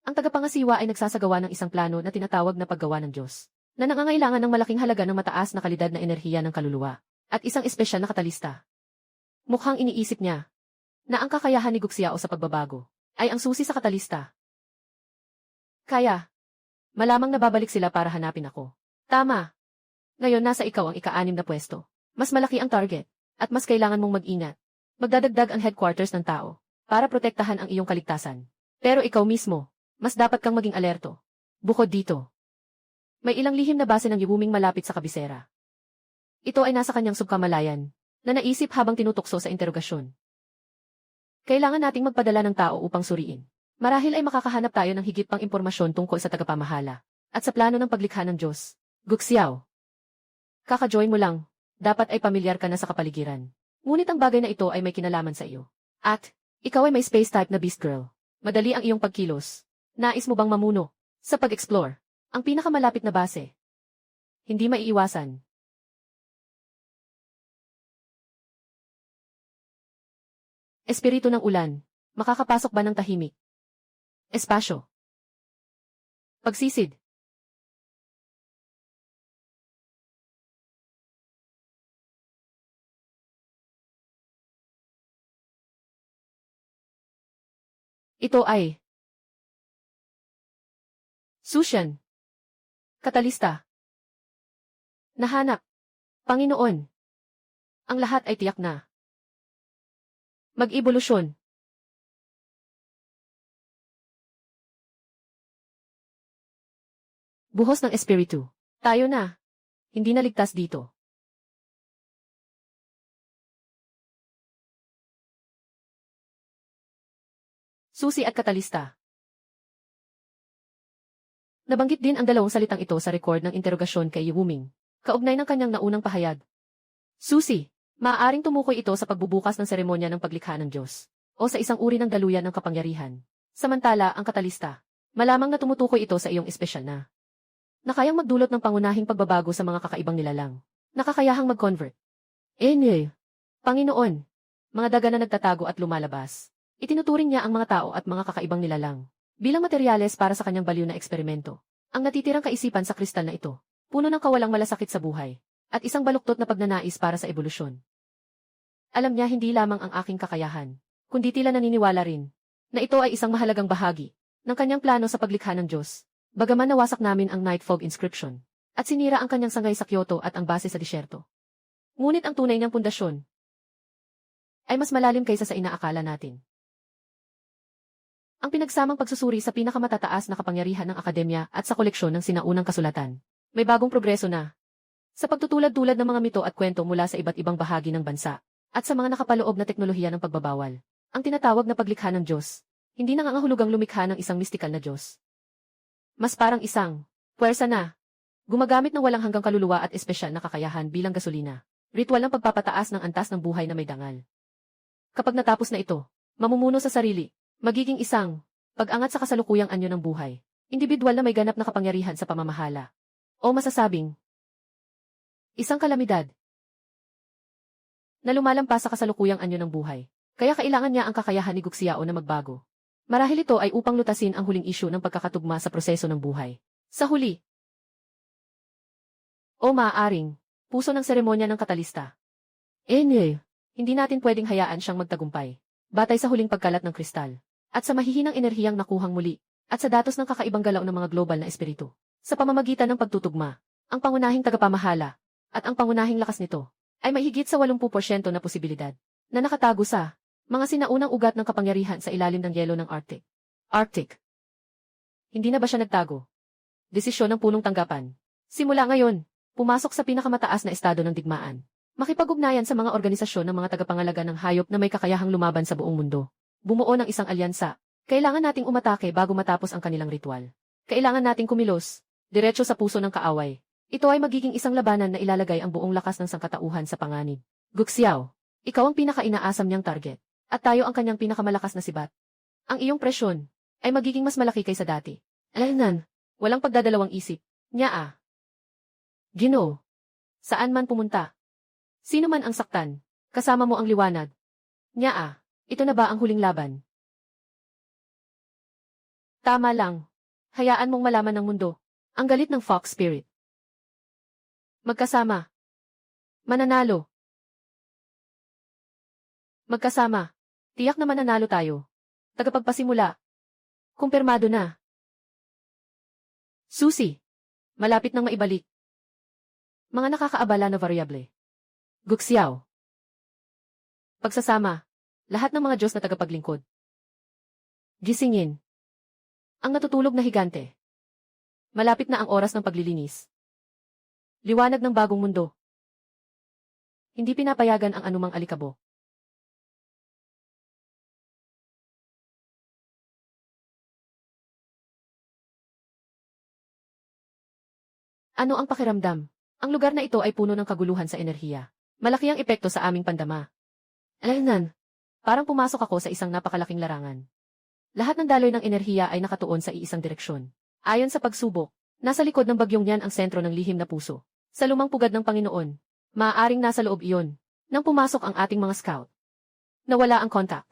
Ang tagapangasiwa ay nagsasagawa ng isang plano na tinatawag na paggawa ng Diyos, na nangangailangan ng malaking halaga ng mataas na kalidad na enerhiya ng kaluluwa, at isang espesyal na katalista. Mukhang iniisip niya na ang kakayahan ni Guxiao sa pagbabago ay ang susi sa katalista. Kaya, malamang nababalik sila para hanapin ako. Tama. Ngayon nasa ikaw ang ika-6 na pwesto. Mas malaki ang target, at mas kailangan mong mag-ingat. Magdadagdag ang headquarters ng tao para protektahan ang iyong kaligtasan. Pero ikaw mismo, mas dapat kang maging alerto. Bukod dito, may ilang lihim na base ng Iwuming malapit sa kabisera. Ito ay nasa kanyang subkamalayan, na naisip habang tinutukso sa interogasyon. Kailangan nating magpadala ng tao upang suriin. Marahil ay makakahanap tayo ng higit pang impormasyon tungkol sa tagapamahala, at sa plano ng paglikha ng Diyos. Guxiao. Kaka-join mo lang. Dapat ay pamilyar ka na sa kapaligiran. Ngunit ang bagay na ito ay may kinalaman sa iyo. At, ikaw ay may space type na beast girl. Madali ang iyong pagkilos. Nais mo bang mamuno? Sa pag-explore. Ang pinakamalapit na base. Hindi maiiwasan. Espiritu ng ulan. Makakapasok ba ng tahimik? Espasyo. Pagsisid. Ito ay Susyan. Katalista. Nahanap. Panginoon. Ang lahat ay tiyak na. Mag-ebolusyon. Buhos ng espiritu. Tayo na. Hindi naligtas dito. Susi at katalista. Nabanggit din ang dalawang salitang ito sa record ng interogasyon kay Wuming. Kaugnay ng kanyang naunang pahayag. Susi, maaaring tumukoy ito sa pagbubukas ng seremonya ng paglikha ng Diyos, o sa isang uri ng daluyan ng kapangyarihan. Samantala, ang katalista, malamang na tumutukoy ito sa iyong espesyal na kayang magdulot ng pangunahing pagbabago sa mga kakaibang nilalang. Nakakayahang mag-convert. Panginoon, mga daga na nagtatago at lumalabas. Itinuturing niya ang mga tao at mga kakaibang nilalang bilang materyales para sa kanyang baliw na eksperimento. Ang natitirang kaisipan sa kristal na ito, puno ng kawalang malasakit sa buhay, at isang baluktot na pagnanais para sa ebolusyon. Alam niya hindi lamang ang aking kakayahan, kundi tila naniniwala rin, na ito ay isang mahalagang bahagi ng kanyang plano sa paglikha ng Diyos. Bagaman nawasak namin ang Night Fog inscription, at sinira ang kanyang sangay sa Kyoto at ang base sa disyerto. Ngunit ang tunay niyang pundasyon ay mas malalim kaysa sa inaakala natin. Ang pinagsamang pagsusuri sa pinakamatataas na kapangyarihan ng akademya at sa koleksyon ng sinaunang kasulatan. May bagong progreso na. Sa pagtutulad-tulad ng mga mito at kwento mula sa iba't ibang bahagi ng bansa, at sa mga nakapaloob na teknolohiya ng pagbabawal, ang tinatawag na paglikha ng Diyos, hindi nangangahulugang lumikha ng isang mistikal na Diyos. Mas parang isang puwersa na gumagamit ng walang hanggang kaluluwa at espesyal na kakayahan bilang gasolina. Ritual ng pagpapataas ng antas ng buhay na may dangal. Kapag natapos na ito, mamumuno sa sarili, magiging isang pag-angat sa kasalukuyang anyo ng buhay. Individual na may ganap na kapangyarihan sa pamamahala. O masasabing, isang kalamidad na lumalampas sa kasalukuyang anyo ng buhay. Kaya kailangan niya ang kakayahan ni Guxiao na magbago. Marahil ito ay upang lutasin ang huling isyu ng pagkakatugma sa proseso ng buhay. Sa huli, o maaaring, puso ng seremonya ng katalista. Hindi natin pwedeng hayaan siyang magtagumpay. Batay sa huling pagkalat ng kristal, at sa mahihinang enerhiyang nakuhang muli, at sa datos ng kakaibang galaw ng mga global na espiritu. Sa pamamagitan ng pagtutugma, ang pangunahing tagapamahala, at ang pangunahing lakas nito, ay mahigit sa 80% na posibilidad, na nakatago sa mga sinaunang ugat ng kapangyarihan sa ilalim ng yelo ng Arctic. Arctic. Hindi na ba siya nagtago? Desisyon ng punong tanggapan. Simula ngayon, pumasok sa pinakamataas na estado ng digmaan. Makipag-ugnayan sa mga organisasyon ng mga tagapangalaga ng hayop na may kakayahang lumaban sa buong mundo. Bumuo ng isang alyansa. Kailangan nating umatake bago matapos ang kanilang ritual. Kailangan nating kumilos, diretso sa puso ng kaaway. Ito ay magiging isang labanan na ilalagay ang buong lakas ng sangkatauhan sa panganib. Guxiao, ikaw ang pinaka-inaasam niyang target. At tayo ang kanyang pinakamalakas na sibat. Ang iyong presyon ay magiging mas malaki kaysa dati. Alaynan, walang pagdadalawang isip. Nyaa. Ginoo. Saan man pumunta. Sino man ang saktan, kasama mo ang liwanag. Nyaa, ito na ba ang huling laban? Tama lang. Hayaan mong malaman ng mundo. Ang galit ng Fox Spirit. Magkasama. Mananalo. Magkasama. Tiyak na mananalo tayo. Tagapagpasimula. Kumpirmado na. Susi. Malapit nang maibalik. Mga nakakaabala na variable. Guxiao. Pagsasama. Lahat ng mga Diyos na tagapaglingkod. Gisingin. Ang natutulog na higante. Malapit na ang oras ng paglilinis. Liwanag ng bagong mundo. Hindi pinapayagan ang anumang alikabok. Ano ang pakiramdam? Ang lugar na ito ay puno ng kaguluhan sa enerhiya. Malaki ang epekto sa aming pandama. Alaynan, parang pumasok ako sa isang napakalaking larangan. Lahat ng daloy ng enerhiya ay nakatuon sa iisang direksyon. Ayon sa pagsubok, nasa likod ng bagyong yan ang sentro ng lihim na puso. Sa lumang pugad ng Panginoon, maaaring nasa loob iyon. Nang pumasok ang ating mga scout, nawala ang contact.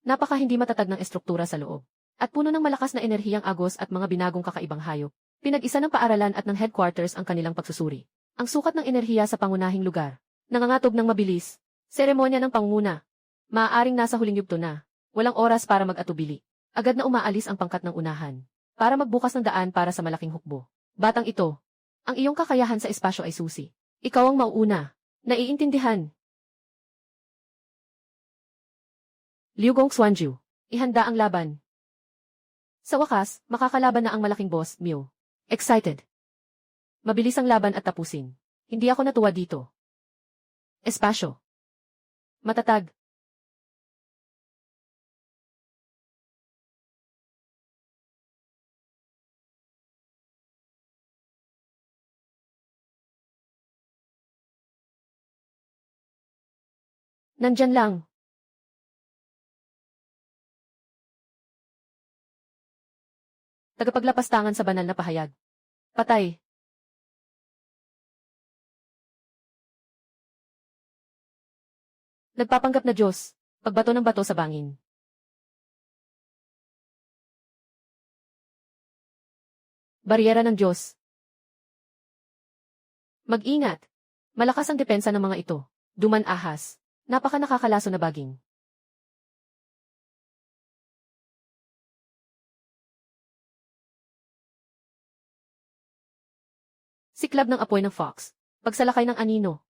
Napaka hindi matatag ng estruktura sa loob. At puno ng malakas na enerhiyang agos at mga binagong kakaibang hayop. Pinag-isa ng paaralan at ng headquarters ang kanilang pagsusuri. Ang sukat ng enerhiya sa pangunahing lugar. Nangangatog ng mabilis. Seremonya ng pangunguna. Maaaring nasa huling yugto na. Walang oras para mag-atubili. Agad na umaalis ang pangkat ng unahan. Para magbukas ng daan para sa malaking hukbo. Batang ito. Ang iyong kakayahan sa espasyo ay susi. Ikaw ang mauuna. Naiintindihan. Liu Gongxuanju. Ihanda ang laban. Sa wakas, makakalaban na ang malaking boss, Miu. Excited. Mabilis ang laban at tapusin. Hindi ako natuwa dito. Espasyo. Matatag. Nandyan lang. Tagapaglapastangan sa banal na pahayag. Patay. Nagpapanggap na Diyos. Pagbato ng bato sa bangin. Bariyera ng Diyos. Mag-ingat. Malakas ang depensa ng mga ito. Duman ahas. Napaka nakakalaso na baging. Siklab ng apoy ng fox. Pagsalakay ng anino.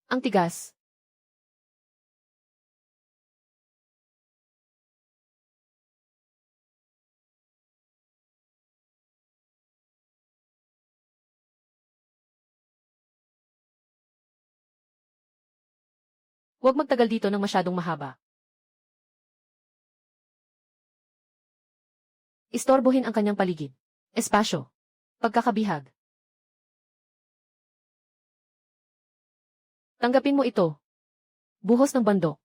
Ang tigas. Huwag magtagal dito ng masyadong mahaba. Istorbohin ang kanyang paligid. Espasyo. Pagkakabihag. Tanggapin mo ito. Buhos ng bandok.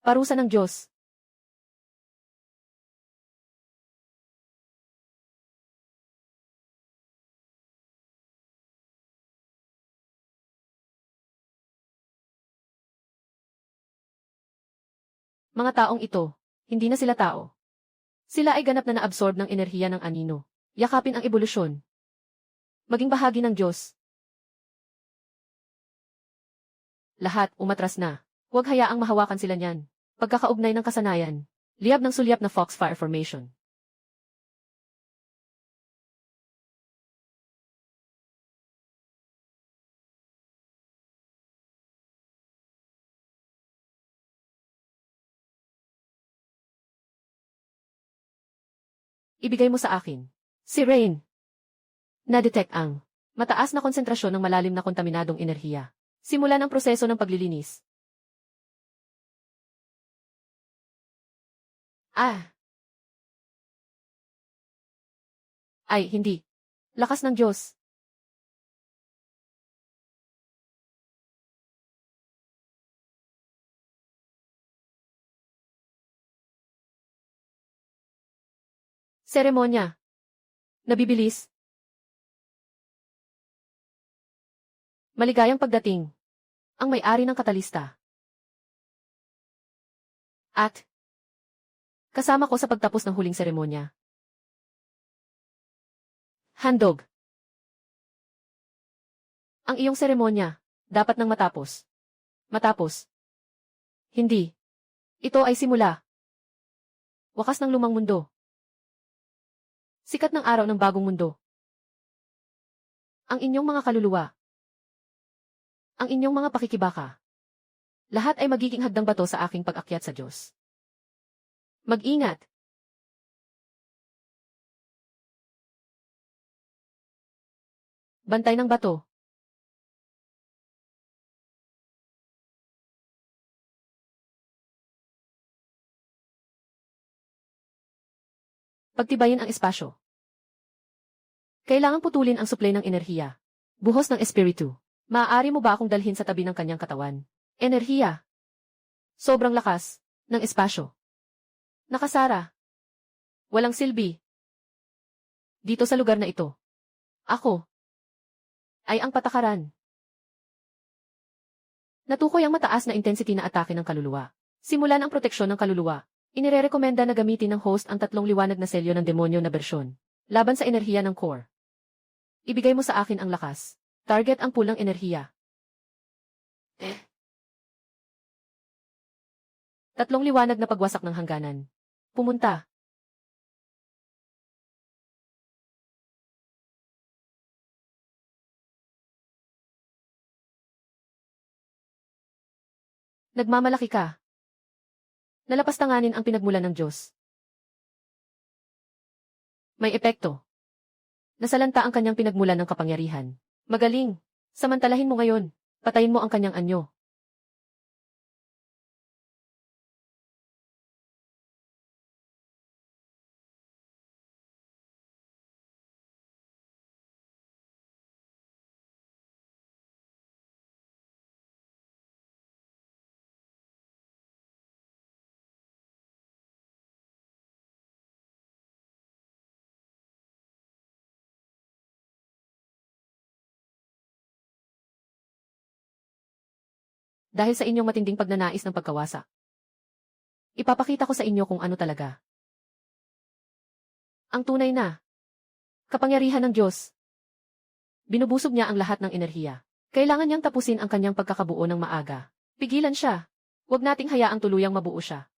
Parusa ng Diyos. Mga taong ito, hindi na sila tao. Sila ay ganap na naabsorb ng enerhiya ng anino. Yakapin ang ebolusyon. Maging bahagi ng Diyos. Lahat umatras na. Huwag hayaang mahawakan sila niyan. Pagkakaugnay ng kasanayan. Liyab ng sulyap na Foxfire Formation. Ibigay mo sa akin. Si Rain. Na-detect ang mataas na konsentrasyon ng malalim na kontaminadong enerhiya. Simulan ang proseso ng paglilinis. Ah! Ay, hindi. Lakas ng Diyos. Seremonya. Nabibilis. Maligayang pagdating. Ang may-ari ng katalista. At kasama ko sa pagtapos ng huling seremonya. Handog. Ang iyong seremonya, dapat nang matapos. Matapos. Hindi. Ito ay simula. Wakas ng lumang mundo. Sikat ng araw ng bagong mundo. Ang inyong mga kaluluwa. Ang inyong mga pakikibaka. Lahat ay magiging hagdang bato sa aking pag-akyat sa Diyos. Mag-ingat. Bantay ng bato. Pagtibayin ang espasyo. Kailangang putulin ang supply ng enerhiya. Buhos ng espiritu. Maaari mo ba akong dalhin sa tabi ng kanyang katawan? Enerhiya. Sobrang lakas ng espasyo. Nakasara. Walang silbi. Dito sa lugar na ito. Ako ay ang patakaran. Natukoy ang mataas na intensity na atake ng kaluluwa. Simulan ang proteksyon ng kaluluwa. Inirerekomenda na gamitin ng host ang 3 liwanag na selyo ng demonyo na bersyon. Laban sa enerhiya ng core. Ibigay mo sa akin ang lakas. Target ang pulang enerhiya. 3 liwanag na pagwasak ng hangganan. Pumunta. Nagmamalaki ka. Nalapastanganin ang pinagmulan ng Diyos. May epekto. Nasalanta ang kanyang pinagmulan ng kapangyarihan. Magaling. Samantalahin mo ngayon. Patayin mo ang kanyang anyo. Dahil sa inyong matinding pagnanais ng pagkawasak. Ipapakita ko sa inyo kung ano talaga. Ang tunay na kapangyarihan ng Diyos. Binubusog niya ang lahat ng enerhiya. Kailangan niyang tapusin ang kanyang pagkakabuo ng maaga. Pigilan siya. Huwag nating hayaang tuluyang mabuo siya.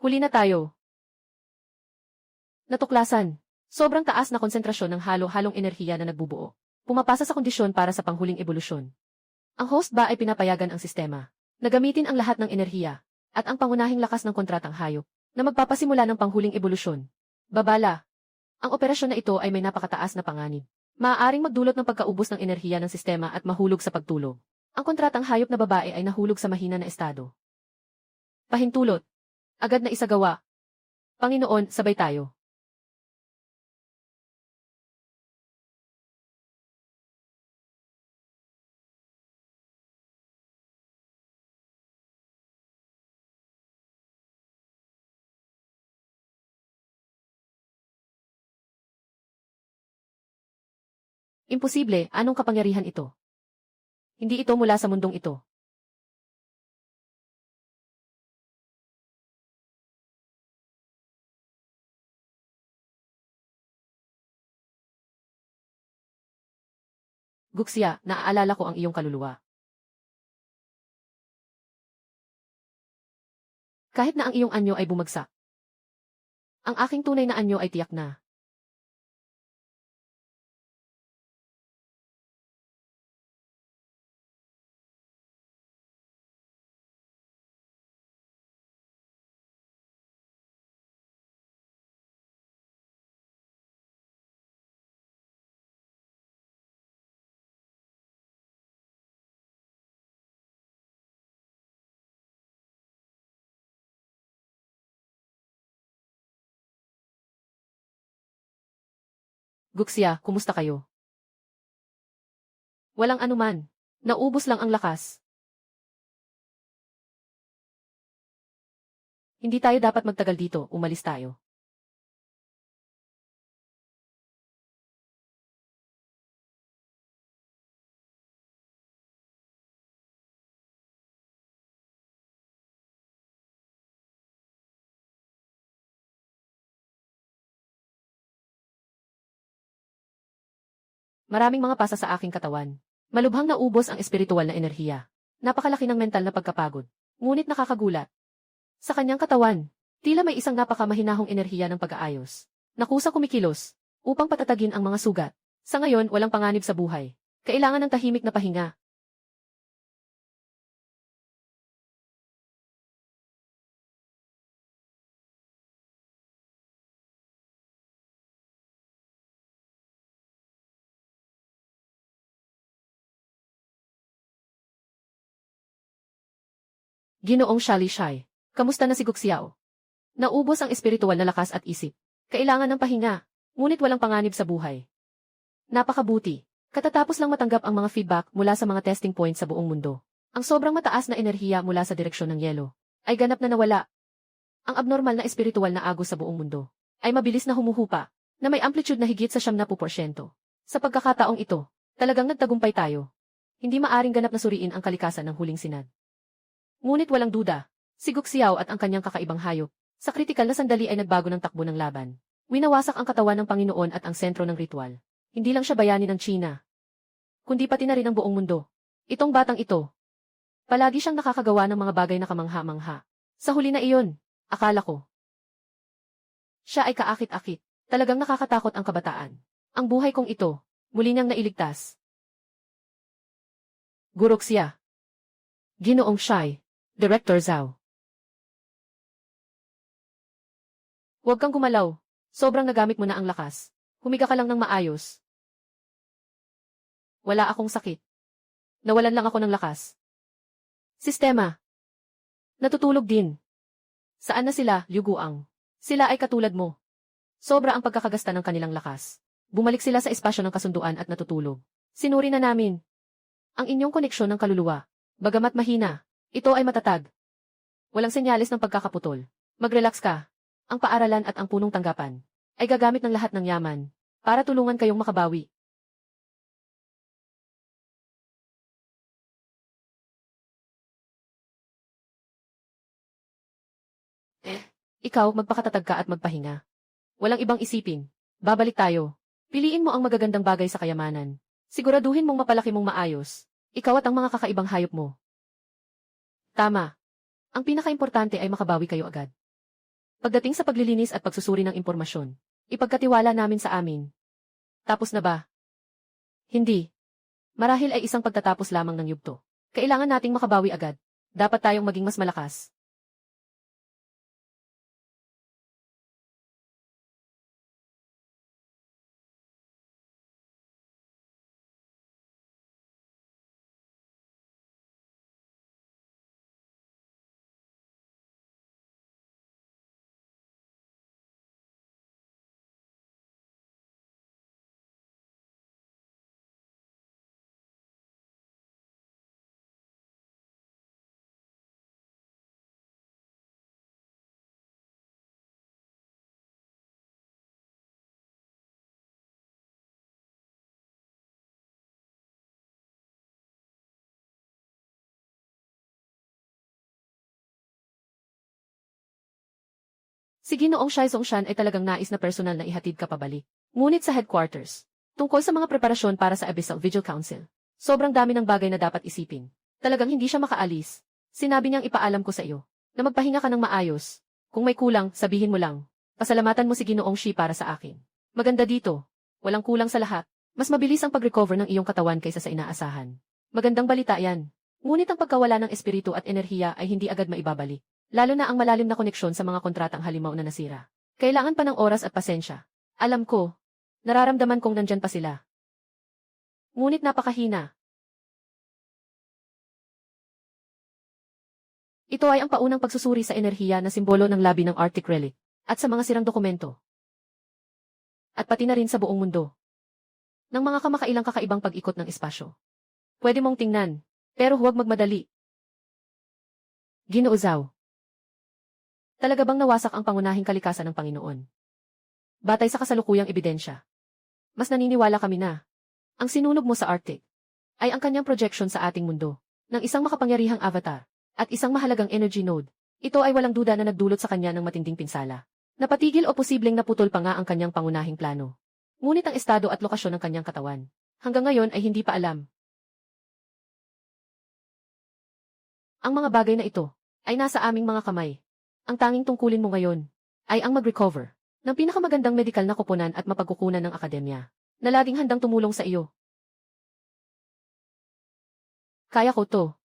Huli na tayo. Natuklasan. Sobrang taas na konsentrasyon ng halo-halong enerhiya na nagbubuo. Pumapasa sa kondisyon para sa panghuling ebolusyon. Ang host ba ay pinapayagan ang sistema na gamitin ang lahat ng enerhiya at ang pangunahing lakas ng kontratang hayop na magpapasimula ng panghuling ebolusyon. Babala. Ang operasyon na ito ay may napakataas na panganib. Maaaring magdulot ng pagkaubos ng enerhiya ng sistema at mahulog sa pagtulog. Ang kontratang hayop na babae ay nahulog sa mahina na estado. Pahintulot. Agad na isagawa. Panginoon, sabay tayo. Imposible, anong kapangyarihan ito? Hindi ito mula sa mundong ito. Guxia, naaalala ko ang iyong kaluluwa. Kahit na ang iyong anyo ay bumagsak. Ang aking tunay na anyo ay tiyak na. Guxia, kumusta kayo? Walang anuman. Naubos lang ang lakas. Hindi tayo dapat magtagal dito, umalis tayo. Maraming mga pasa sa aking katawan. Malubhang naubos ang espiritual na enerhiya. Napakalaki ng mental na pagkapagod. Ngunit nakakagulat. Sa kanyang katawan, tila may isang napakamahinahong enerhiya ng pag-aayos. Nakusang kumikilos, upang patatagin ang mga sugat. Sa ngayon, walang panganib sa buhay. Kailangan ng tahimik na pahinga. Ginoong Shalishai. Kamusta na si Guxiao? Naubos ang espiritual na lakas at isip. Kailangan ng pahinga, ngunit walang panganib sa buhay. Napakabuti. Katatapos lang matanggap ang mga feedback mula sa mga testing points sa buong mundo. Ang sobrang mataas na enerhiya mula sa direksyon ng yelo ay ganap na nawala. Ang abnormal na espiritual na agos sa buong mundo ay mabilis na humuhupa na may amplitude na higit sa 70%. Sa pagkakataong ito, talagang nagtagumpay tayo. Hindi maaring ganap na suriin ang kalikasan ng huling sinag. Ngunit walang duda, si Guxiao at ang kanyang kakaibang hayop, sa kritikal na sandali ay nagbago ng takbo ng laban. Winawasak ang katawan ng Panginoon at ang sentro ng ritual. Hindi lang siya bayani ng China, kundi pati na rin ang buong mundo. Itong batang ito, palagi siyang nakakagawa ng mga bagay na kamangha-mangha. Sa huli na iyon, akala ko, siya ay kaakit-akit. Talagang nakakatakot ang kabataan. Ang buhay kong ito, muli niyang nailigtas. Guroxia. Ginoong Shai. Director Zhao. Huwag kang gumalaw. Sobrang nagamit mo na ang lakas. Humiga ka lang ng maayos. Wala akong sakit. Nawalan lang ako ng lakas. Sistema. Natutulog din. Saan na sila, Liu Guang? Sila ay katulad mo. Sobra ang pagkakagasta ng kanilang lakas. Bumalik sila sa espasyo ng kasunduan at natutulog. Sinuri na namin ang inyong koneksyon ng kaluluwa. Bagamat mahina, ito ay matatag. Walang senyales ng pagkakaputol. Mag-relax ka. Ang paaralan at ang punong tanggapan ay gagamit ng lahat ng yaman para tulungan kayong makabawi. Ikaw, magpakatatag ka at magpahinga. Walang ibang isipin. Babalik tayo. Piliin mo ang magagandang bagay sa kayamanan. Siguraduhin mong mapalaki mong maayos. Ikaw at ang mga kakaibang hayop mo. Tama. Ang pinakaimportante ay makabawi kayo agad. Pagdating sa paglilinis at pagsusuri ng impormasyon, ipagkatiwala namin sa amin. Tapos na ba? Hindi. Marahil ay isang pagtatapos lamang ng yugto. Kailangan nating makabawi agad. Dapat tayong maging mas malakas. Si Ginoong Shai Zongshan ay talagang nais na personal na ihatid ka pabalik. Ngunit sa headquarters, tungkol sa mga preparasyon para sa Abyssal Vigil Council, sobrang dami ng bagay na dapat isipin. Talagang hindi siya makaalis. Sinabi niyang ipaalam ko sa iyo na magpahinga ka ng maayos. Kung may kulang, sabihin mo lang. Pasalamatan mo si Ginoong Shi para sa akin. Maganda dito. Walang kulang sa lahat. Mas mabilis ang pag-recover ng iyong katawan kaysa sa inaasahan. Magandang balita yan. Ngunit ang pagkawala ng espiritu at enerhiya ay hindi agad maibabalik. Lalo na ang malalim na koneksyon sa mga kontratang halimaw na nasira. Kailangan pa ng oras at pasensya. Alam ko, nararamdaman kong nandyan pa sila. Ngunit napakahina. Ito ay ang paunang pagsusuri sa enerhiya na simbolo ng labi ng Arctic Relic, at sa mga sirang dokumento. At pati na rin sa buong mundo. Ng mga kamakailang kakaibang pag-ikot ng espasyo. Pwede mong tingnan, pero huwag magmadali. Ginoo Zhao. Talaga bang nawasak ang pangunahing kalikasan ng Panginoon? Batay sa kasalukuyang ebidensya, mas naniniwala kami na ang sinunog mo sa Arctic ay ang kanyang projection sa ating mundo ng isang makapangyarihang avatar at isang mahalagang energy node. Ito ay walang duda na nagdulot sa kanya ng matinding pinsala. Napatigil o posibleng naputol pa nga ang kanyang pangunahing plano. Ngunit ang estado at lokasyon ng kanyang katawan hanggang ngayon ay hindi pa alam. Ang mga bagay na ito ay nasa aming mga kamay. Ang tanging tungkulin mo ngayon ay ang mag-recover ng pinakamagandang medikal na koponan at mapagkukunan ng akademya na laging handang tumulong sa iyo. Kaya ko to.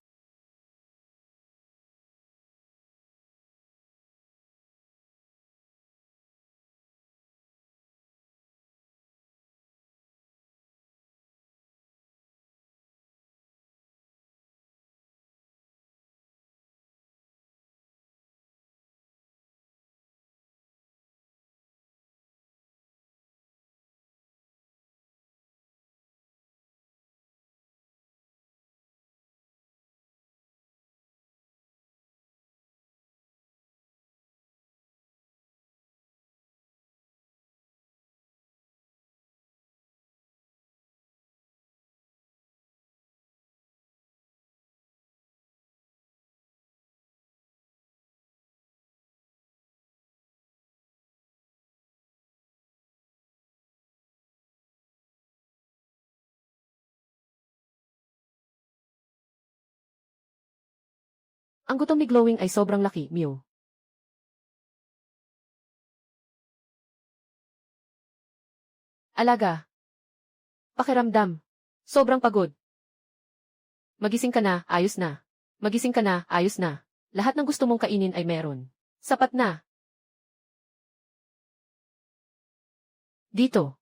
Ang gutom ni Glowing ay sobrang laki, Mew. Alaga. Pakiramdam. Sobrang pagod. Magising ka na, ayos na. Magising ka na, ayos na. Lahat ng gusto mong kainin ay meron. Sapat na. Dito.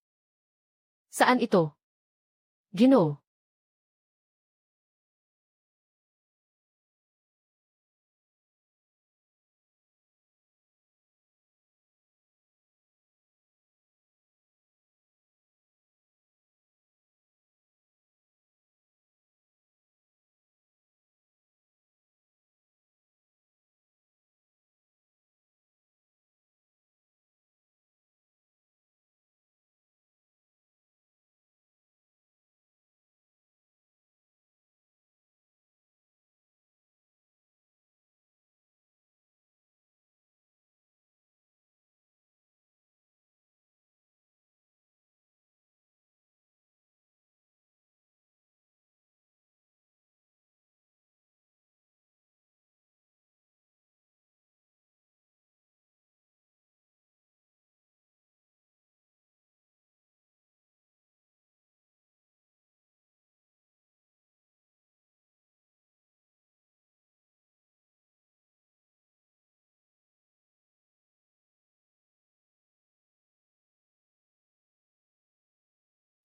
Saan ito? Ginoo.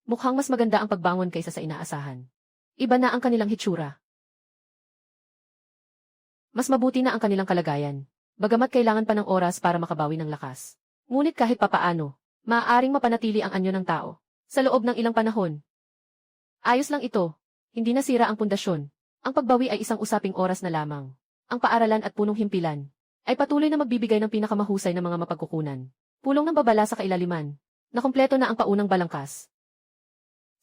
Mukhang mas maganda ang pagbangon kaysa sa inaasahan. Iba na ang kanilang hitsura. Mas mabuti na ang kanilang kalagayan. Bagamat kailangan pa ng oras para makabawi ng lakas. Ngunit kahit papaano, maaaring mapanatili ang anyo ng tao. Sa loob ng ilang panahon. Ayos lang ito. Hindi nasira ang pundasyon. Ang pagbawi ay isang usaping oras na lamang. Ang paaralan at punong himpilan ay patuloy na magbibigay ng pinakamahusay na mga mapagkukunan. Pulong ng babala sa kailaliman. Nakumpleto na ang paunang balangkas.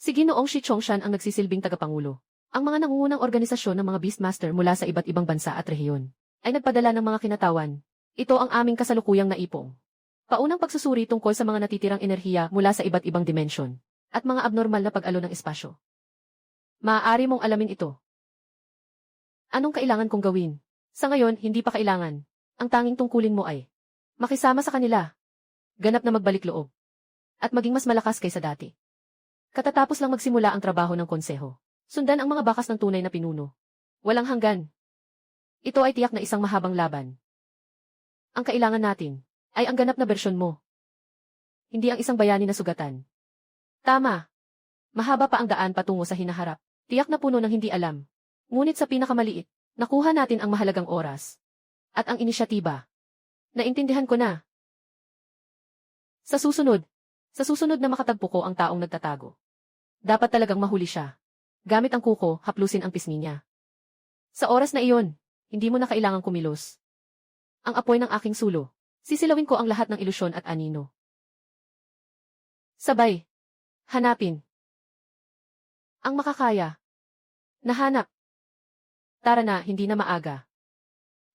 Si Ginoong Shi Chongshan ang nagsisilbing tagapangulo. Ang mga nangungunang organisasyon ng mga Beastmaster mula sa iba't ibang bansa at rehiyon ay nagpadala ng mga kinatawan. Ito ang aming kasalukuyang naipong. Paunang pagsusuri tungkol sa mga natitirang enerhiya mula sa iba't ibang dimensyon at mga abnormal na pag-alo ng espasyo. Maaari mong alamin ito. Anong kailangan kong gawin? Sa ngayon, hindi pa kailangan. Ang tanging tungkulin mo ay makisama sa kanila. Ganap na magbalik loob. At maging mas malakas kaysa dati. Katatapos lang magsimula ang trabaho ng konseho. Sundan ang mga bakas ng tunay na pinuno. Walang hanggan. Ito ay tiyak na isang mahabang laban. Ang kailangan natin ay ang ganap na bersyon mo. Hindi ang isang bayani na sugatan. Tama. Mahaba pa ang daan patungo sa hinaharap. Tiyak na puno ng hindi alam. Ngunit sa pinakamaliit, nakuha natin ang mahalagang oras. At ang inisyatiba. Naintindihan ko na. Sa susunod na makatagpo ko ang taong nagtatago. Dapat talagang mahuli siya. Gamit ang kuko, haplusin ang pisngi niya. Sa oras na iyon, hindi mo na kailangang kumilos. Ang apoy ng aking sulo. Sisilawin ko ang lahat ng ilusyon at anino. Sabay. Hanapin. Ang makakaya. Nahanap. Tara na, hindi na maaga.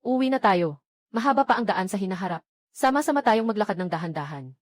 Uwi na tayo. Mahaba pa ang daan sa hinaharap. Sama-sama tayong maglakad ng dahan-dahan.